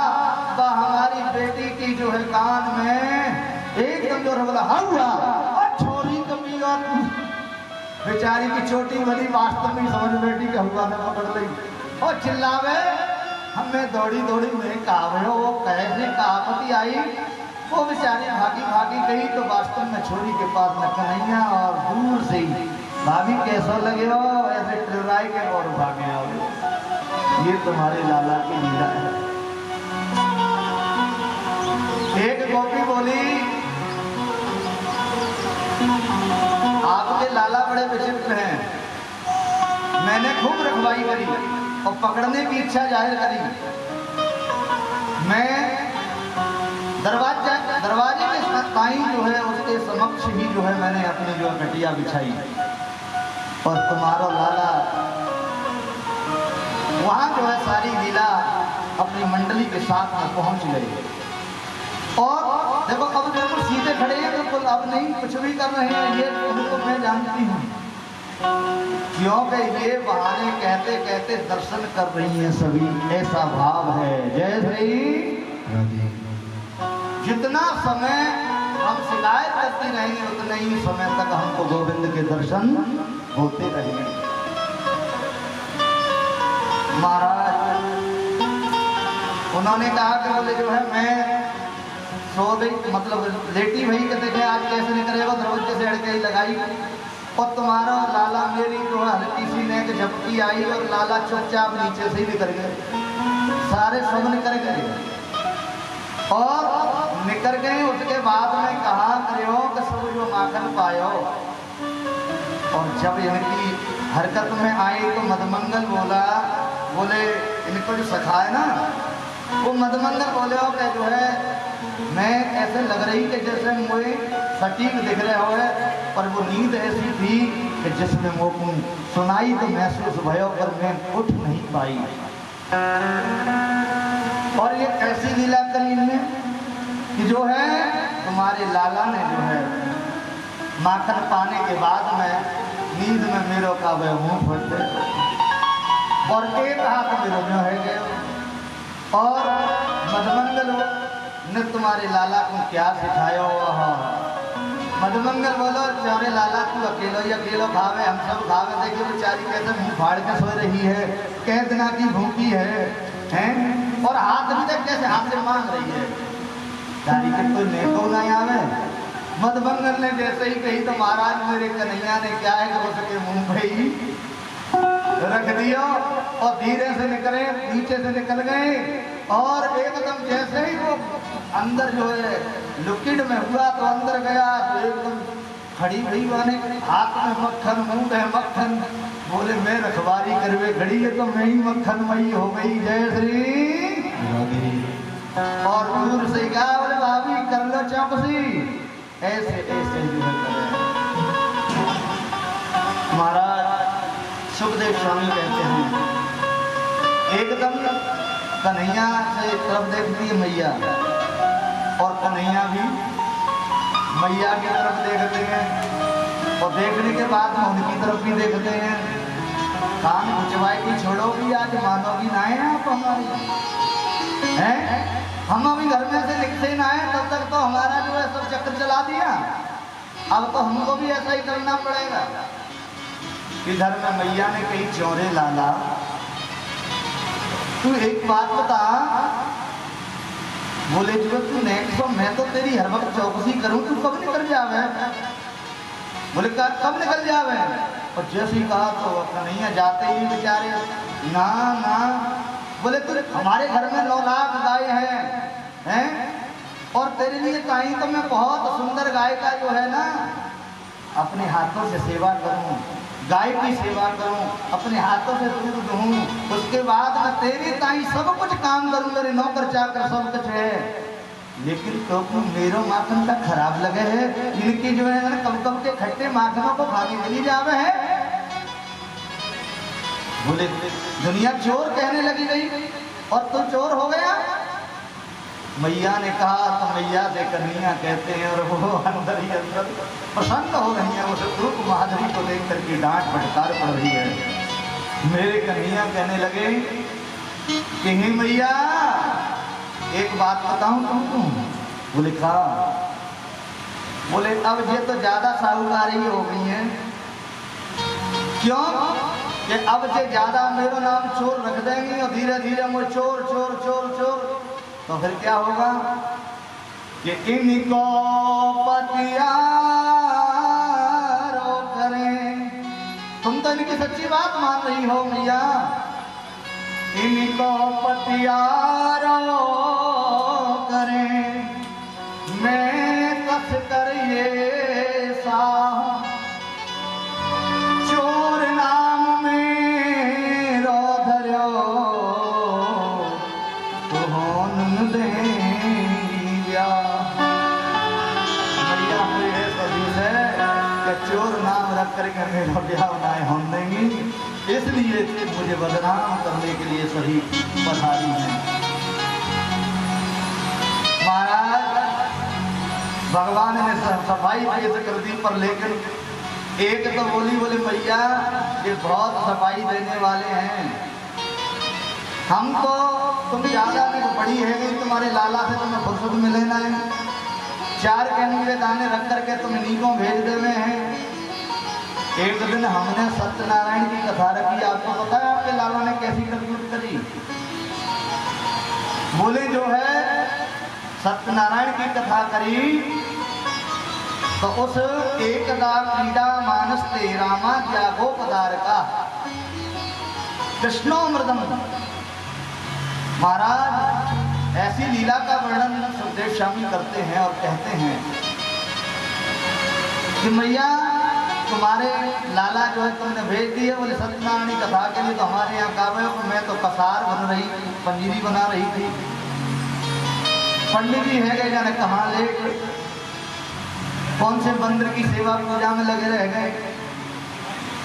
बा हमारी बेटी की जो है कान में एकदम जो है बोला हुआ, और छोरी कभी और बेचारी की चोटी भली वास्तव में समझ बेटी के हुआ ने पकड़ ली, और चिल्लावे हमें दौड़ी दौड़ी में कहा वो कैसे कहावती आई, वो बेचारी भागी भागी गई तो वास्तव में छोरी के पास न कन्हैया, और दूर से ही भाभी कैसा लगे हो ऐसे टिर्राई के और भागे आओ। ये तुम्हारे लाला की लीला है। एक गोपी बोली आपके लाला बड़े विचित्र हैं, मैंने खूब रखवाई करी और पकड़ने की इच्छा जाहिर करी। मैं दरवाजे के ताई जो है उसके समक्ष ही जो है मैंने अपनी जो खटिया बिछाई, और तुम्हारा लाला वहां जो है सारी लीला अपनी मंडली के साथ में पहुंच गई। और देखो अब बिल्कुल सीधे खड़े हैं, बिल्कुल अब नहीं कुछ भी कर रहे हैं, ये उनको मैं जानती हूँ, क्योंकि ये बहाने कहते कहते दर्शन कर रही हैं सभी, ऐसा भाव है। जय श्री। जितना समय हम शिकायत करते रहेंगे उतना ही समय तक हमको गोविंद के दर्शन होते रहेंगे। महाराज उन्होंने कहा कि बोले जो है मैं सो गई, मतलब लेटी वही कहते थे आज कैसे निकलेगा, दरवाजे से अड़के ही लगाई, और तुम्हारा लाला मेरी जो है हल्की सी नेक झपकी आई और लाला चुपचाप नीचे से ही निकल गए, सारे सब निकल गए, और निकल गए। उसके बाद में कहा करो कि सब जो माखन पायो, और जब इनकी हरकत में आई तो मधुमंगल बोला, बोले इनको जो सखा है ना वो मधुमंगल बोले हो कि जो है मैं ऐसे लग रही कि जैसे मुझे सटीक दिख रहे हो है, पर वो नींद ऐसी थी कि जिसमें मुझको सुनाई तो महसूस भयो पर मैं उठ नहीं पाई। और ये कैसी लीला करी इनने कि जो है तुम्हारे लाला ने जो है माखन पाने के बाद में नींद में मेरो का वह मुंह फटे और एक हाथ मेरो में है गए। और मधुमंगल ने तुम्हारे लाला को क्या सिखाया हुआ? मधुमंगल बोलो तुम्हारे लाला तू अकेलो ही अकेलो खावे, हम सब खावे। देखिए बेचारी कैसे मुंह फाड़ के सो रही है, कह दिना की भूखी है, हैं? और हाथ भी देख कैसे हाथ से मांग रही है। दारी के कोई नेको नहीं आवे। मधुमंगल ने जैसे ही कही तो महाराज मेरे कन्हैया ने क्या है कि उसके मुंह पे ही रख दिया और धीरे से निकले, नीचे से निकल गए। और एकदम जैसे ही वो अंदर जो है लिक्विड में हुआ तो अंदर गया तो एकदम खड़ी भई माने हाथ में मक्खन, मुंह में मक्खन। बोले मैं रखवारी करवे खड़ी है तो मैं ही मक्खन मई हो गई। जय श्री। और दूर से क्या बोले भाभी कर लो चौकसी। ऐसे ऐसे महाराज सुखदेव स्वामी कहते हैं एकदम कन्हैया से तरफ देखती है मैया और कन्हैया भी मैया की तरफ देखते हैं और देखने के बाद में उनकी तरफ भी देखते हैं। कान खुचवाई की छोड़ोगी आज मानोगी ना है आप हमारी हैं? हम अभी घर में से निकले ना है तब तक तो हमारा जो है सब चक्कर चला दिया। अब तो हमको भी ऐसा ही करना पड़ेगा। इधर में मैया ने कही चौरे लाला तू एक बात बता। बोले जो तू नेक्स्ट तो मैं तो तेरी हर वक्त चौकसी करूं, तू कब निकल जावे? बोले कब निकल जावे? और जैसे ही कहा तो कन्हैया जाते ही बेचारे ना ना। बोले तू हमारे घर में 9 लाख गाय हैं और तेरे लिए कहीं तो मैं बहुत सुंदर गाय का जो है ना अपने हाथों से सेवा करूं, गाय की सेवा करूं, अपने हाथों से दूध दूं, उसके बाद मैं तेरे ताई सब कुछ काम करूं, मेरे नौकर चाकर सब कुछ है। लेकिन तो मेरो माखन का खराब लगे है, इनकी जो है कब कब के खट्टे माखनों को खाने मिली जावे है। बोले दुनिया चोर कहने लगी गई और तू चोर हो गया। मैया ने कहा तो मैया से कन्हैया कहते हैं और वो अंदर ही अंदर प्रसन्न हो रही है। उस रूप माधुरी को देख करके डांट फटकार पड़ रही है। मेरे कन्हैया कहने लगे कि हे मैया एक बात बताऊं तुमको। बोले कहा? बोले अब ये तो ज्यादा साहूकारी हो गई है। क्यों कि अब से ज्यादा मेरा नाम चोर रख देंगे और धीरे धीरे मुझे चोर चोर चोर चोर तो फिर क्या होगा कि इनको पतियारो करें। तुम तो इनकी सच्ची बात मान रही हो मैया। इनको पतियारो करें मैं कस कर ये सा चोर नाम में रो धर्यो तो होन देंगिया। मैया मुझे सभी से कि चोर नाम रख करके मेरा ब्याह बनाए हम देंगी, इसलिए मुझे बदनाम करने के लिए सही पधारी है। महाराज भगवान ने सफाई कर दी पर लेकिन एक तो बोले मैया ये बहुत सफाई देने वाले हैं। हम तो तुम ज्यादा नहीं बड़ी है गई, तुम्हारे लाला से तुम्हें फुर्सत में लेना है। 4 कैनी के दाने रख करके तुम नीकों भेज देवे हैं। एक दिन हमने सत्यनारायण की कथा रखी, आपको पता है आपके लाला ने कैसी करतूत करी? बोले जो है सत्यनारायण की कथा करी तो उस एकदा क्रीडा मानस ते रामा त्यागो पदार का कृष्णोमृतम। महाराज ऐसी लीला का वर्णन सुखदेव स्वामी करते हैं और कहते हैं कि मैया तुम्हारे लाला जो है तुमने भेज दिए बोले सत्यनारायण की कथा के लिए, तो हमारे यहाँ कावे मैं तो कसार बन रही थी, पंजीरी बना रही थी पंडित जी है गए जाने कहाँ लेट, कौन से मंदिर की सेवा पूजा में लगे रह गए।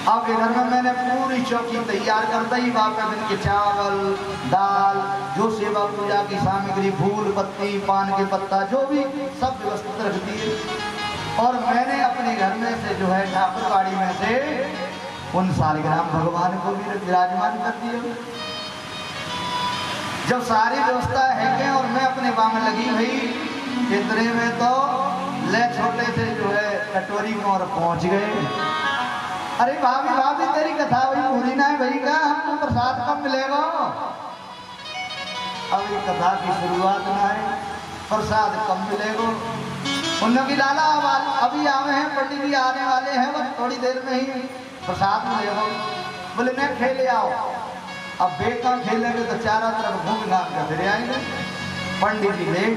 अब इधर में मैंने पूरी चौकी तैयार करता ही बाप दिन के चावल दाल जो सेवा पूजा की सामग्री फूल पत्ती पान के पत्ता जो भी सब व्यवस्थित रख दिए। और मैंने अपने घर में से जो है ठाकुरवाड़ी में से उन सालिग्राम भगवान को भी विराजमान कर दिए। जब सारी व्यवस्था है गए और मैं अपने बाम लगी हुई इतने में तो ले छोटे से जो है कटोरी में और पहुंच गए। अरे भाभी भाभी तेरी कथा वही पूरी ना है भाई का हमको प्रसाद कब मिलेगा। अब ये कथा की शुरुआत ना है प्रसाद कब मिलेगा। उन्होंने की लाला अभी आवे हैं पंडित जी आने वाले हैं बस थोड़ी देर में ही प्रसाद मिलेगा। बोले मैं खेले आओ। अब बेटा खेलेंगे तो चारों तरफ घूम घाम कर फिर आएंगे। पंडित जी लेट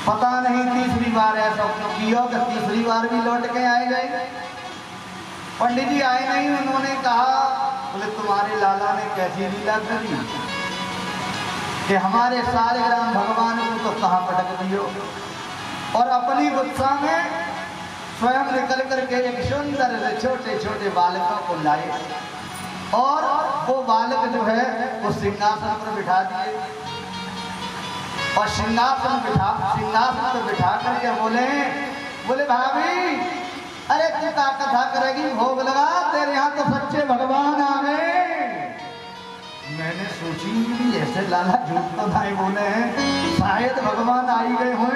पता नहीं तीसरी बार ऐसा किया कि तीसरी बार भी लौट के आए गए। पंडित जी आए नहीं। उन्होंने कहा बोले तुम्हारे लाला ने कैसी लीला करी कि हमारे सालिग्राम भगवान को तो कहाँ पटक दियो। और अपनी गुस्सा में स्वयं निकल करके एक सुंदर से छोटे छोटे बालकों को लाए और वो बालक जो है वो सिंहासन पर बिठा दिए। और सिंहासन पर बिठा करके बोले भाभी अरे तू क्या कथा करेगी भोग लगा तेरे यहाँ तो सच्चे भगवान आ गए। मैंने सोची भी ऐसे लाला झूठ तो नहीं बोले हैं शायद भगवान आई गए हों।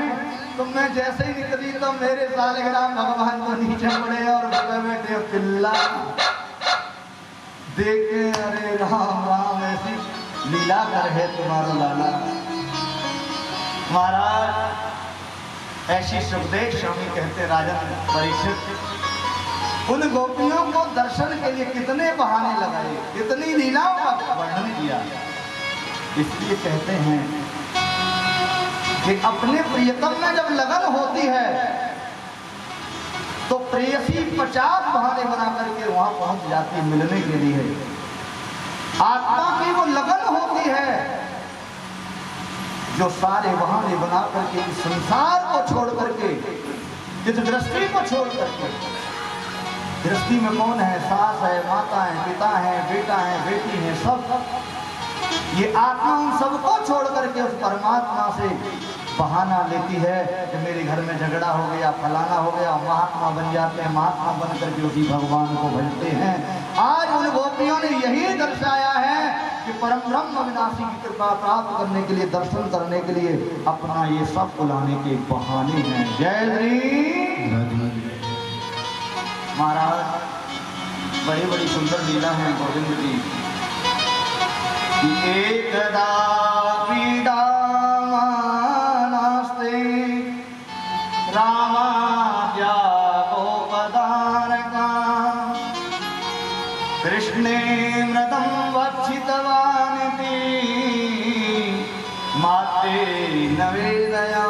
तो मैं जैसे ही निकली तो मेरे सालिग्राम भगवान को नीचे पड़े और बैठे पिल्ला देखे। अरे राम राम ऐसी लीला कर है तुम्हारा लाला। महाराज ऐसी सुखदेव स्वामी कहते राजन परीक्षित उन गोपियों को दर्शन के लिए कितने बहाने लगाए कितनी लीलाओं का वर्णन किया। इसलिए कहते हैं कि अपने प्रियतम में जब लगन होती है तो प्रेयसी 50 बहाने बना करके वहां पहुंच जाती मिलने के लिए। आत्मा की वो लगन होती है जो सारे बहाने बना करके इस संसार को छोड़ करके इस दृष्टि को छोड़ करके दृष्टि में कौन है सास है माता है पिता है बेटा है बेटी है सब ये आत्मा उन सबको छोड़ करके उस परमात्मा से बहाना लेती है कि मेरे घर में झगड़ा हो गया फलाना हो गया। महात्मा बन जाते हैं महात्मा बन करके उसी भगवान को भजते हैं। आज उन गोपियों ने यही दर्शाया है कि परम ब्रह्म अविनाशी की कृपा प्राप्त करने के लिए दर्शन करने के लिए अपना ये सब बुलाने के बहाने हैं। जय श्री महाराज बड़ी बड़ी सुंदर लीला है गोविंद जी की। एकदा पीड़ा कृष्णे मृदं वक्षितवानिति माते नवेदया।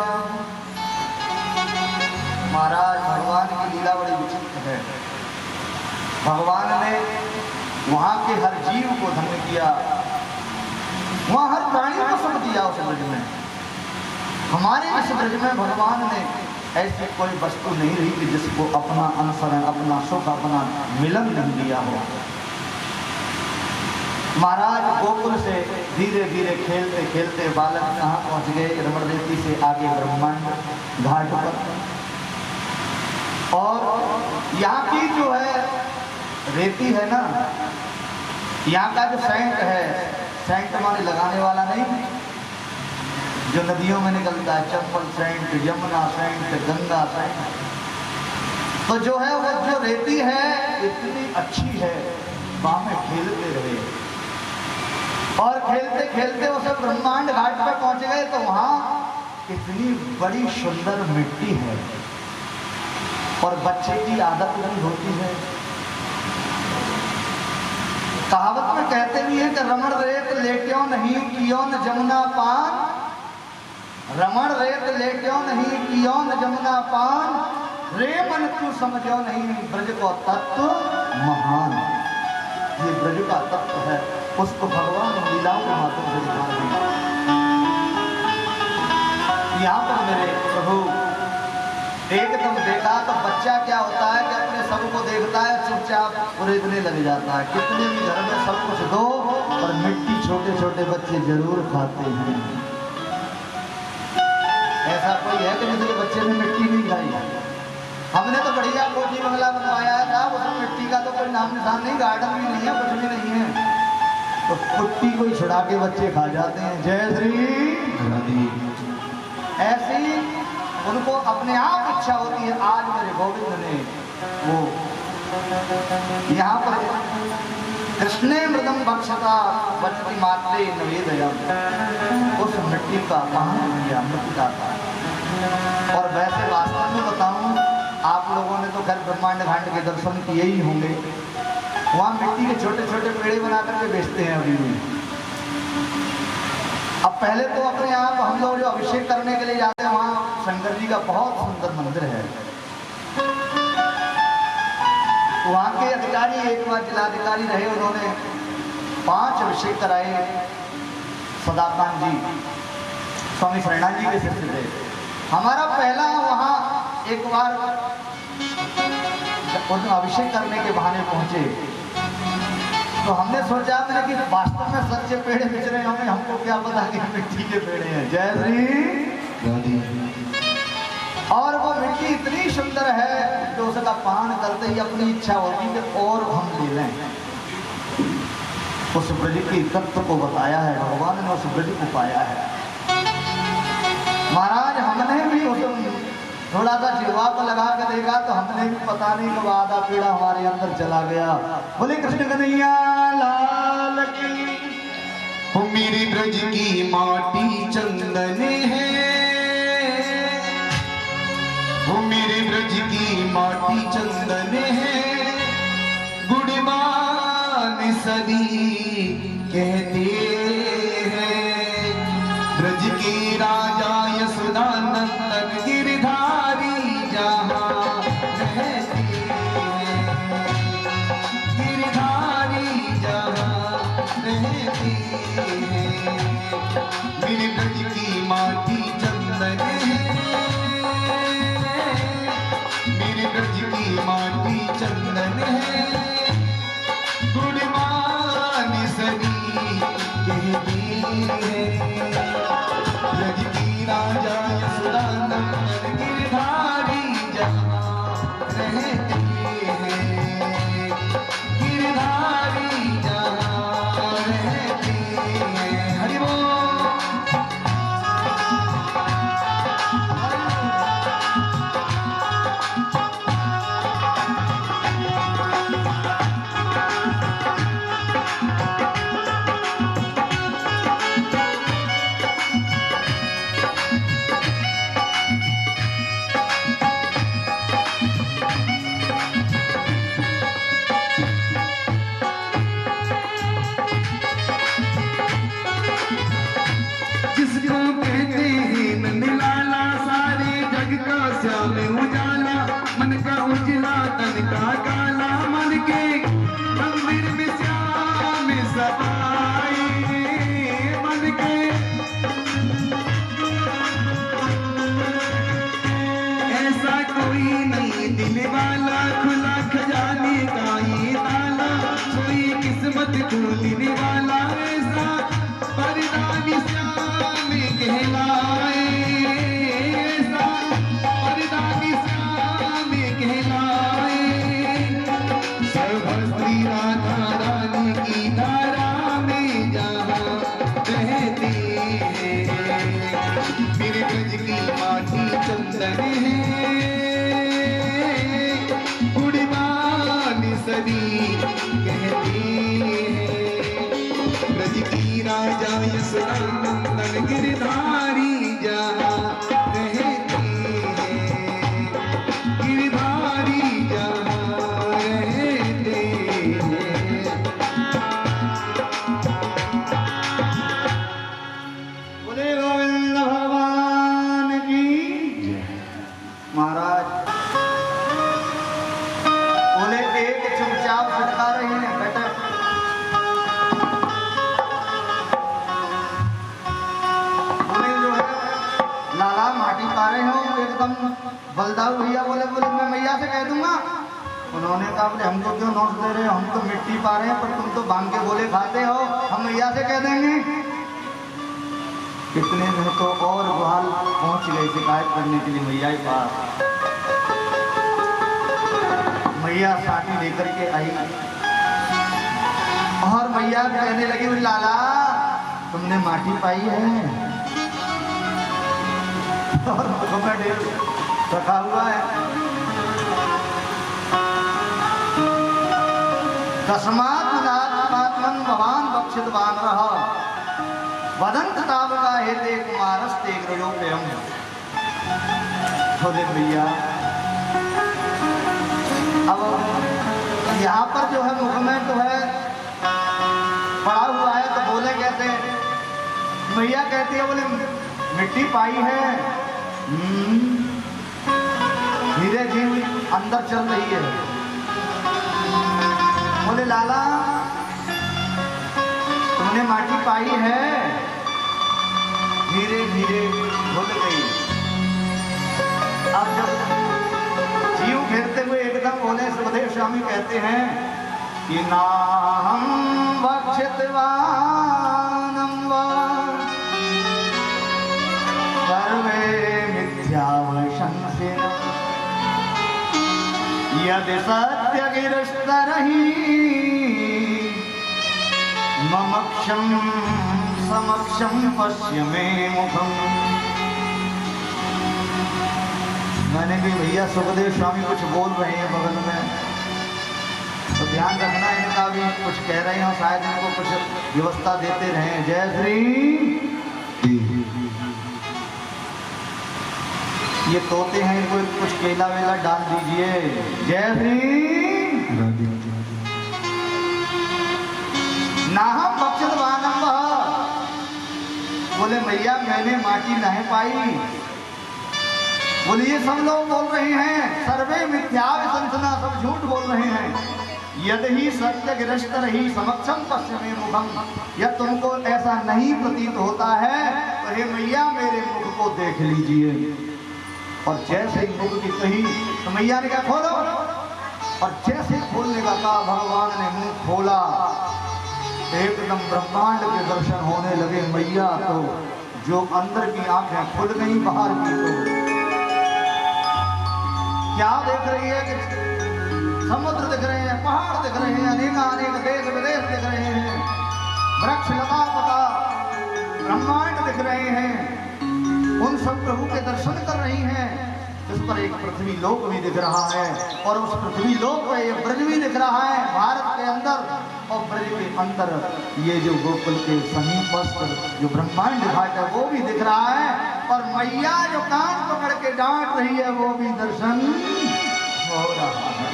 महाराज भगवान की लीला बड़ी विचित्र है। भगवान ने वहां के हर जीव को धन्य किया वहां हर प्राणी को सुख दिया उस ब्रज में। हमारे इस ब्रज में भगवान ने ऐसी कोई वस्तु नहीं रही कि जिसको अपना अनुसरण अपना सुख अपना मिलन नहीं दिया हो। महाराज गोकुल से धीरे धीरे खेलते खेलते बालक कहाँ पहुंच गए रमण रेती से आगे ब्रह्मांड घाट पर। और यहाँ की जो है रेती है ना यहाँ का जो सेंट है सेंट माने लगाने वाला नहीं जो नदियों में निकलता है चंपल सेंट यमुना सेंट गंगा सेंट। तो जो है वो जो रेती है इतनी अच्छी है वहां में खेलते रहे और खेलते खेलते उसे ब्रह्मांड घाट पर पहुंच गए तो वहां इतनी बड़ी सुंदर मिट्टी है और बच्चे की आदत नहीं होती है। कहावत में कहते भी है कि रमण रेत लेट्यो नहीं कियो न जमुना पान। रमण रेत लेट्यो नहीं कियो न जमुना पान रे मन तू समझो नहीं ब्रज को तत्व महान। ये ब्रज का तत्व है उसको भगवान लीलाओं के माध्यम से दिखा रहे हैं। एकदम देखा तो बच्चा क्या होता है कि अपने सबको देखता है, चुपचाप उड़ने लग जाता है। कितने भी घर में सब कुछ दो और मिट्टी छोटे छोटे बच्चे जरूर खाते हैं। ऐसा कोई है कि जिसके बच्चे ने मिट्टी नहीं खाई? हमने तो बढ़िया कोठी बंगला बनवाया था, उसमें मिट्टी का तो कोई नाम निशान नहीं, गार्डन भी नहीं है, कुछ भी नहीं है, तो कुट्टी कोई छुड़ा के बच्चे खा जाते हैं। जय श्री। ऐसे ही उनको अपने आप इच्छा होती है। आज मेरे गोविंद ने वो यहाँ पर कृष्णे मृदम बक्षता बचती मात्रे नवेदयम, उस मिट्टी का कहां किया मृतिका था। और वैसे वास्तव में बताऊं, आप लोगों ने तो खैर ब्रह्मांड घाट के दर्शन किए ही होंगे। वहाँ मिट्टी के छोटे छोटे पेड़े बना करके बेचते हैं अभी भी। अब पहले तो अपने आप हम लोग जो अभिषेक करने के लिए जाते हैं, वहाँ शंकर जी का बहुत सुंदर मंदिर है। वहाँ के अधिकारी एक बार जिलाधिकारी रहे, उन्होंने 5 अभिषेक कराए। सदाकांत जी स्वामी शरणानंद जी के शिष्य थे। हमारा पहला वहाँ एक बार अभिषेक करने के बहाने पहुंचे, तो हमने सोचा मैंने कि वास्तव में सच्चे पेड़े बिच रहे होंगे, हमको क्या पता कि मिट्टी के पेड़े हैं। जय श्री। और वो मिट्टी इतनी सुंदर है कि उसका पान करते ही अपनी इच्छा होती है कि और हम ले लें। उस ब्रज के तत्व को बताया है भगवान ने, उस ब्रज को पाया है। महाराज हमने भी उस थोड़ा सा जिह्वा को लगा के देखा तो हमने भी पता नहीं कब आधा पेड़ा हमारे अंदर चला गया। बोले कृष्ण कन्हैया लाल की। वो मेरे ब्रज की माटी चंदन है, वो मेरे ब्रज की माटी चंदन है, गुणवान सभी कहते हैं। ब्रज के राजा यशोदानंदन गिरधारी जहाँ रहते हैं, गिरधारी जहाँ रहते हैं। मेरे ब्रज की माटी चंदन है, मेरे ब्रज की माटी चंदन है, गुणवान सभी कहते हैं। ब्रज की राजा यशोदानंदन गिरधारी जहाँ रहते हैं, गिरधारी जहाँ रहते हैं। हरि बोल। जिसको कहते हैं नंदलाला, सारे जग का श्याम उजाला, मन का उजला तन का काला, मन के मंदिर में श्याम सभाए, मन के ऐसा कोई नहीं दिल वाला, खुला खजाने का ये ताला, कोई किस्मत खोलने वाला, ऐसा परदानी श्याम कहलाए, ऐसा परदानी श्याम कहलाए। सर्वश्री राधा रानी की धारा में जहाँ रहते हैं, मेरे ब्रज की माटी चंदन है, गुणवान सभी कहते हैं। ब्रज की राजा यशोदानंदन गिरधारी जहाँ रहते हैं, गिरधारी जहाँ रहते हैं। बोले गोविंद भगवान की। महाराज बोले एक चुपचाप फटका रहे हैं, बेटा बोले एकदम बलदाऊ भैया बोले मैं मैया से कह दूंगा। उन्होंने कहा बोले हमको क्यों नोट दे रहे हो, हम तो मिट्टी पा रहे हैं, पर तुम तो भांग के गोले खाते हो, हम मैया से कह देंगे। कितने में तो और बहाल पहुंच गए शिकायत करने के लिए मैया के पास। मैया साथी लेकर के आई और मैया कहने लगी लाला तुमने माटी पाई है और मुझे ढेर रखा हुआ है। तस्मात् नात्मात्मन भवान बक्षितवान रहा वदंत तावका हेते कुमारस्ते ग्रयोप्ययम्। बोले भैया अब यहाँ पर जो है मुख में तो है पड़ा हुआ है, तो बोले कहते मैया कहती है बोले मिट्टी पाई है, धीरे धीरे अंदर चल रही है। बोले लाला तुमने माटी पाई है, धीरे धीरे घुल गई। अब जब जीव घेरते हुए एकदम बोले सुखदेव स्वामी कहते हैं कि नाहं भक्षितवानं वा सर्वे मिथ्यावशंसिनः यदि सत्यगिरस्तरहि ममक्षं समक्षं पश्य मे मुखम्। मैंने भी भैया सुखदेव स्वामी कुछ बोल रहे हैं बगल में, तो ध्यान रखना इनका भी कुछ कह रहे हो, शायद इनको कुछ व्यवस्था देते रहे। जय श्री। ये तोते हैं, इनको कुछ केला वेला डाल दीजिए। जय श्री। नाहं भक्षितवानं वा। बोले मैया मैंने माटी नहीं पाई। बोले ये सब लोग बोल रहे हैं सर्वे मिथ्या विसंसना, सब झूठ बोल रहे हैं। यदि सत्य गिरस्त रही समक्षम पश्चिमे मुखम, यह तुमको ऐसा नहीं प्रतीत होता है तो हे मैया मेरे मुख को देख लीजिए। और जैसे ही मुख की कही तो मैया ने कहा खोलो, और जैसे खोलने का कहा भगवान ने मुंह खोला, एकदम ब्रह्मांड के दर्शन होने लगे। मैया तो जो अंदर की आंखें खुल गई, बाहर की तो क्या देख रही है कि समुद्र दिख रहे हैं, पहाड़ दिख रहे हैं, अनेक देश विदेश दिख रहे हैं, वृक्ष लता पता ब्रह्मांड दिख रहे हैं, उन सब प्रभु के दर्शन कर रही हैं। इस पर एक पृथ्वी लोक भी दिख रहा है, और उस पृथ्वी लोक में एक ब्रज भी दिख रहा है भारत के अंदर, और ब्रज के अंदर ये जो गोकुल के समीपस्थ जो ब्रह्मांड घाट है वो भी दिख रहा है, और मैया जो कान पकड़ के डांट रही है वो भी दर्शन हो रहा है।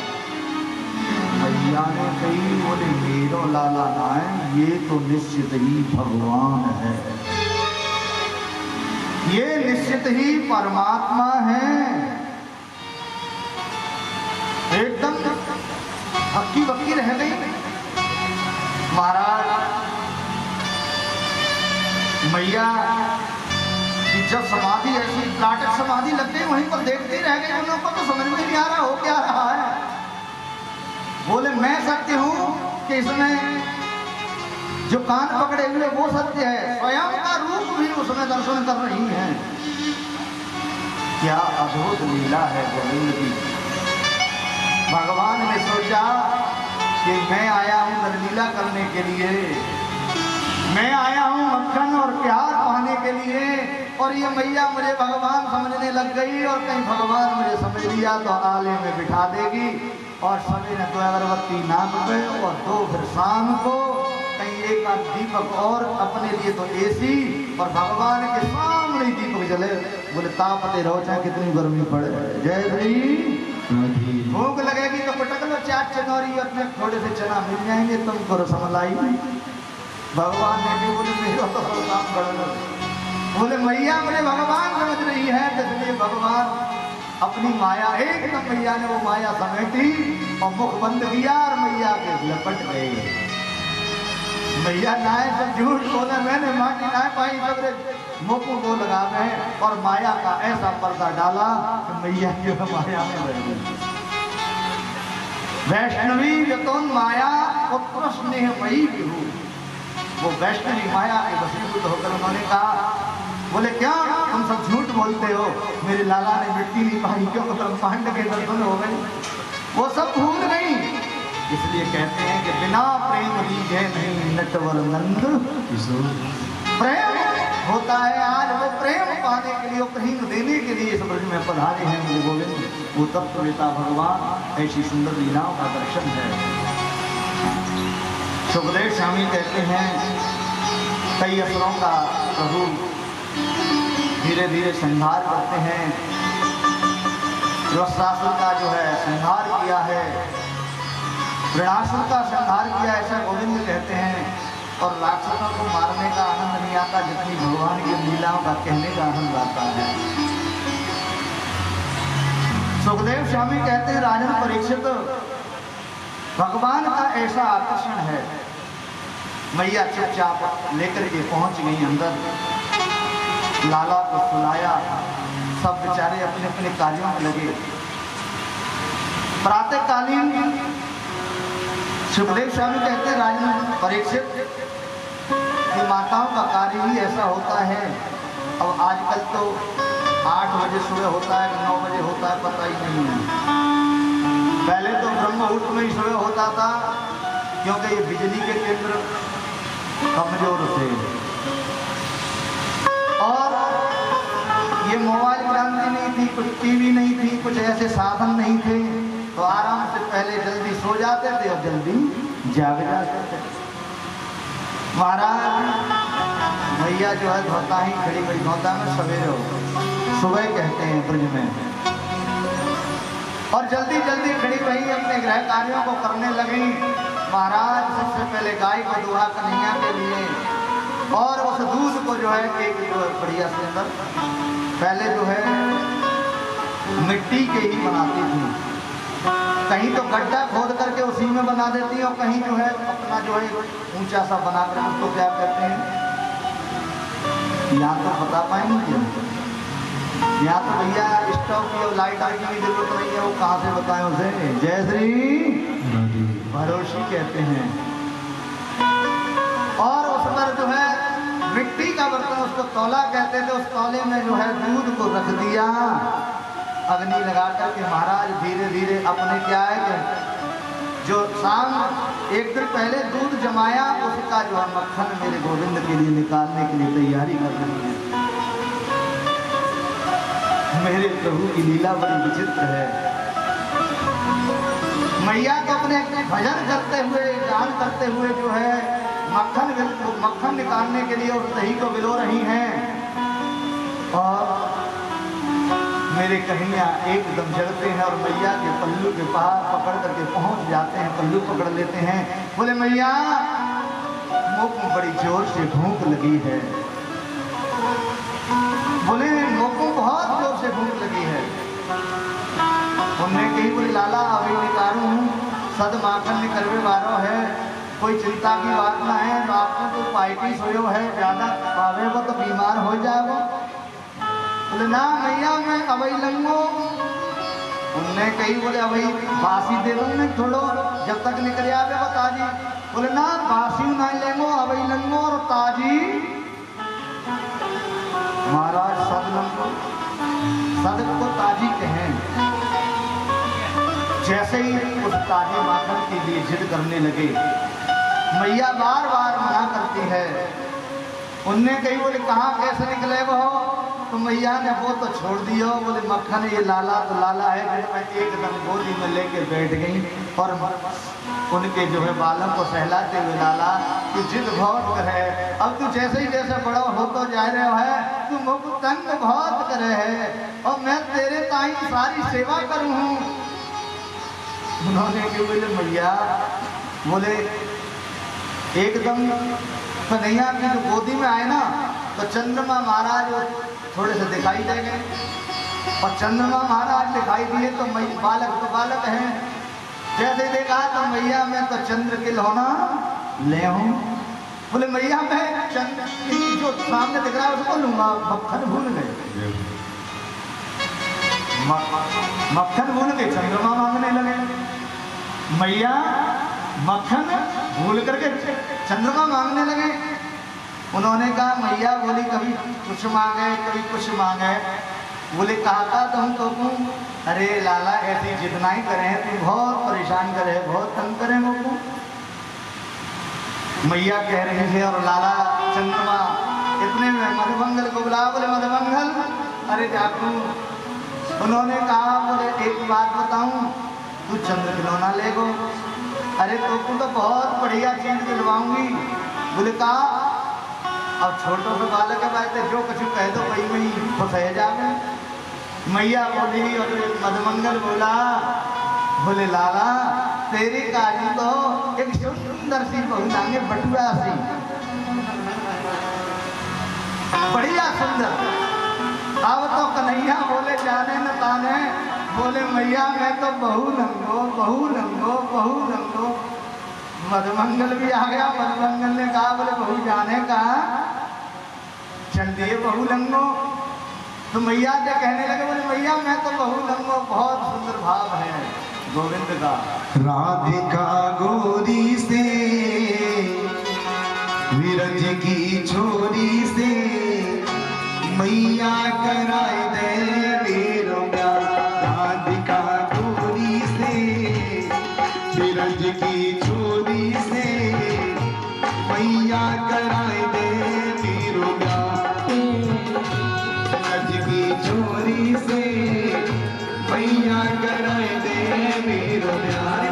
मैया ने कही बोले मेरो लाला ना है, ये तो निश्चित ही भगवान है, ये निश्चित ही परमात्मा है। एकदम हक्की बक्की रह गई। महाराज मैया की जब समाधि ऐसी काटक समाधि लग गई, वहीं पर देखते रह गए। उन लोगों को तो समझ में नहीं आ रहा हो क्या रहा है। बोले मैं सत्य हूं कि इसमें जो कान पकड़े हुए वो सत्य है, स्वयं का रूप भी उसमें दर्शन कर रही है। क्या अद्भुत लीला है गोविंद की। भगवान ने सोचा कि मैं आया हूं नरलीला करने के लिए, मैं आया हूं मक्खन और प्यार पाने के लिए, और ये मैया मुझे भगवान समझने लग गई, और कहीं भगवान मुझे समझ लिया तो आले में बिठा देगी, और सवेरे 2 अगरबत्ती नाक पे और 2 फिर शाम को, कहीं एक आध दीपक और अपने लिए तो एसी, और भगवान के सामने दीपक जले। बोले तापते रहो चाहे कितनी गर्मी पड़े। जय श्री। भूख लगेगी तो पटक लो 4 चनौरी, अपने थोड़े से चना मिल जाएंगे, तुम करो समलाई। भगवान ने भी बोले मेरा तो काम कर लो। बोले मैया मुझे भगवान समझ रही है, इसलिए भगवान अपनी माया एकदम मैया ने वो माया समेटी और मुख बंद किया और मैया के लपट गए। भैया नाय सब झूठ बोले, मैंने माटी नाय पाई सबरे मुख को लगावे और माया का ऐसा पर्दा डाला कि मैया जो है माया में रह गई। वैष्णवी यतोन माया पुत्र स्नेह मई विभू, वो वैष्णवी माया के वशीभूत होकर उन्होंने कहा, बोले क्या तुम सब झूठ बोलते हो, मेरे लाला ने मिट्टी नहीं पाई, क्यों ब्रह्मांड के दर्शन हो गए, वो सब भूल गई। इसलिए कहते हैं कि बिना प्रेम लीजे नहीं नटवर नंद किशोर। प्रेम होता है, आज वो प्रेम पाने के लिए, प्रेम देने के लिए इस ब्रज में पधारे हैं मेरे गोविंद, वो तत्ववेता भगवान। ऐसी सुंदर लीलाओं का दर्शन है। सुखदेव स्वामी कहते हैं कई असुरों का प्रभु धीरे धीरे संहार करते हैं। वृषासुर का जो है संहार किया है, वृणासुर का संहार किया, ऐसा गोविंद कहते हैं। और राक्षसों को मारने का आनंद नहीं आता जितनी भगवान की लीलाओं का कहने का आनंद आता है। सुखदेव स्वामी कहते हैं राजन परीक्षित, भगवान का ऐसा आकर्षण है। मैया चुपचाप लेकर के पहुंच गई अंदर, लाला को सुलाया, सब बेचारे अपने अपने कार्यों में लगे। प्रातःकालीन सुखदेव स्वामी कहते हैं राजन परीक्षित कि माताओं का कार्य ही ऐसा होता है। अब आजकल तो 8 बजे सुबह होता है, 9 बजे होता है, पता ही नहीं है। पहले तो ब्रह्म मुहूर्त में ही सुबह होता था, क्योंकि ये बिजली के केंद्र कमजोर थे और ये मोबाइल क्रांति नहीं थी, कुछ टीवी नहीं थी, कुछ ऐसे साधन नहीं थे, तो आराम से पहले जल्दी सो जाते थे और जल्दी जाग जाते थे। महाराज भैया जो है धोता ही खड़ी बड़ी धोता में सवेरे हो, सुबह कहते हैं ब्रज में, और जल्दी जल्दी खड़ी वही अपने गृह कार्यों को करने लगी। महाराज सबसे पहले गाय को दुहा कन्हैया के लिए, और उस दूध को जो है एक जो है बढ़िया सुंदर, पहले जो है मिट्टी के ही बनाती थी, कहीं तो गड्ढा खोद करके उसी में बना देती है, और कहीं जो है अपना जो है ऊंचा सा बना कर उसको क्या कहते हैं, यहाँ तो बता पाएंगे, यहाँ तो भैया स्टोव की और लाइट की भी जरूरत नहीं है, वो कहाँ से बताएं उसे। जय श्री भरोशी कहते हैं। और उस पर जो है मिट्टी का बर्तन, उसको तौला कहते थे, उस तौले में जो है दूध को रख दिया, अग्नि लगा करके महाराज धीरे धीरे अपने क्या है कि जो शाम एक दिन पहले दूध जमाया, उसका जो है मक्खन मेरे गोविंद के लिए निकालने के लिए तैयारी कर रही है। मेरे प्रभु की लीला बड़ी विचित्र है। मैया को अपने भजन करते हुए, गान करते हुए जो है मक्खन निकालने के लिए उस दही को बिलो रही हैं, और मेरे कन्हैया एकदम जगते हैं और मैया के पल्लू के पास पकड़ करके पहुंच जाते हैं, पल्लू पकड़ लेते हैं। बोले मैया मुख में बड़ी जोर से भूख लगी है। बोले मुख में बहुत जोर से भूख लगी है। उनने कही बोले लाला अभी निकालू सद माखन निकलवे वालों है, कोई चिंता की बात ना है, तो आपको तो पाइटी सोयो है, ज्यादा पावे वो तो बीमार हो जाएगा। बोले ना मैया मैं अवई लंगो। उनने कही बोले अवई बासी दे दो मैं थोड़ो, जब तक निकल आवे वो ताजी। बोले ना बासी ना लेंगो, अवई लंगो और ताजी। महाराज सद लंगो, सद को ताजी कहें। जैसे ही उस ताजे माखन के लिए जिद करने लगे, मैया बार बार मना करती है। उनने कही बोले कहाँ कैसे निकले वो, तो मैया ने वो तो छोड़ दिया। बोले मक्खन ये लाला तो लाला है। फिर मैं एकदम गोदी में लेके बैठ गई और उनके जो है बालों को सहलाते हुए लाला तू जिद बहुत करे, अब तू जैसे ही जैसे बड़ा हो तो जा रहे है, तू मुझको तंग बहुत करे है और मैं तेरे ताई सारी सेवा करूँ हूँ। उन्होंने क्यों बोले मैया, बोले एकदम कन्हैया की जो गोदी में आए ना तो चंद्रमा महाराज थोड़े से दिखाई दे गए, और चंद्रमा महाराज दिखाई दिए तो बालक तो बालक हैं। जैसे देखा तो मैया मैं तो चंद्र के लौना ले हूँ, बोले मैया मैं जो सामने दिख रहा है उसको लूंगा। मक्खन भूल गए, मक्खन भूल के चंद्रमा मांगने लगे। मैया मक्खन भूल करके चंद्रमा मांगने लगे। उन्होंने कहा मैया बोली कभी कुछ मांगे कभी कुछ मांगे। बोले कहा था तो हम तो अरे लाला ऐसी जितना ही करें तू बहुत परेशान करे, बहुत तंग करें वो। मैया कह रहे थे और लाला चंद्रमा इतने में मधुमंगल को बुला। बोले मधुमंगल अरे जाकू। उन्होंने कहा बोले एक बात बताऊं, तू चंद्र खिलौना ले गो। अरे तो बहुत बढ़िया चीज दिलवाऊंगी। बोले कहा अब छोटो से बालक है भाई तो जो कुछ कह दो वही वही खुश है जावे। मैया बोली और मधुमंगल बोला बोले लाला तेरी काजी तो एक सुंदर सी बहू लाएंगे, बटुआ सी बढ़िया सुंदर। अब तो कन्हैया बोले जाने न ताने। बोले मैया मैं तो बहू लंगो बहू लंगो बहू लंगो। मधुमंगल भी आ गया। मधुमंगल ने कहा बोले बहू जाने का चल दिए बहू लंगो। तो मैया से कहने लगे बोले मैया मैं तो बहू लंगो। बहुत सुंदर भाव है गोविंद का। राधिका गोरी से विरज की छोरी से मैया कराए दे मेरो प्यार। राधिका गोरी से विरज की छोरी से मैया कराए दे मेरो प्यार। विरज की छोरी से मैया कराए दे मेरो प्यार।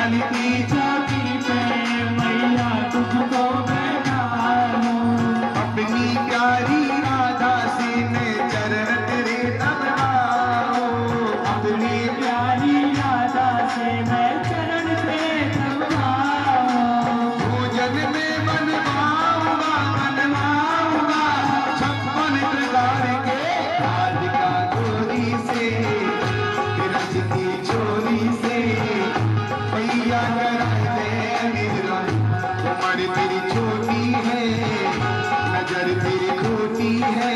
पीतल की चौकी पे मैया तुझको बैठाऊं अपनी प्यारी राधा से मैं चरण तेरे दबाऊं अपनी प्यारी राधा से मैं चरण तेरे दबाऊं भोजन में बनवाऊंगा 56 प्रकार के राधिका गोरी से रज की चोरी से भैया कराए दे मेरा उम्र तेरी छोटी है नजर तेरी खोटी है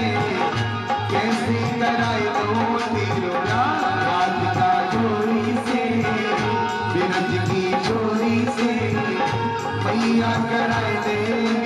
कैसे कराए दो तेरो राधिका चोरी से रज की चोरी से भैया कराए दे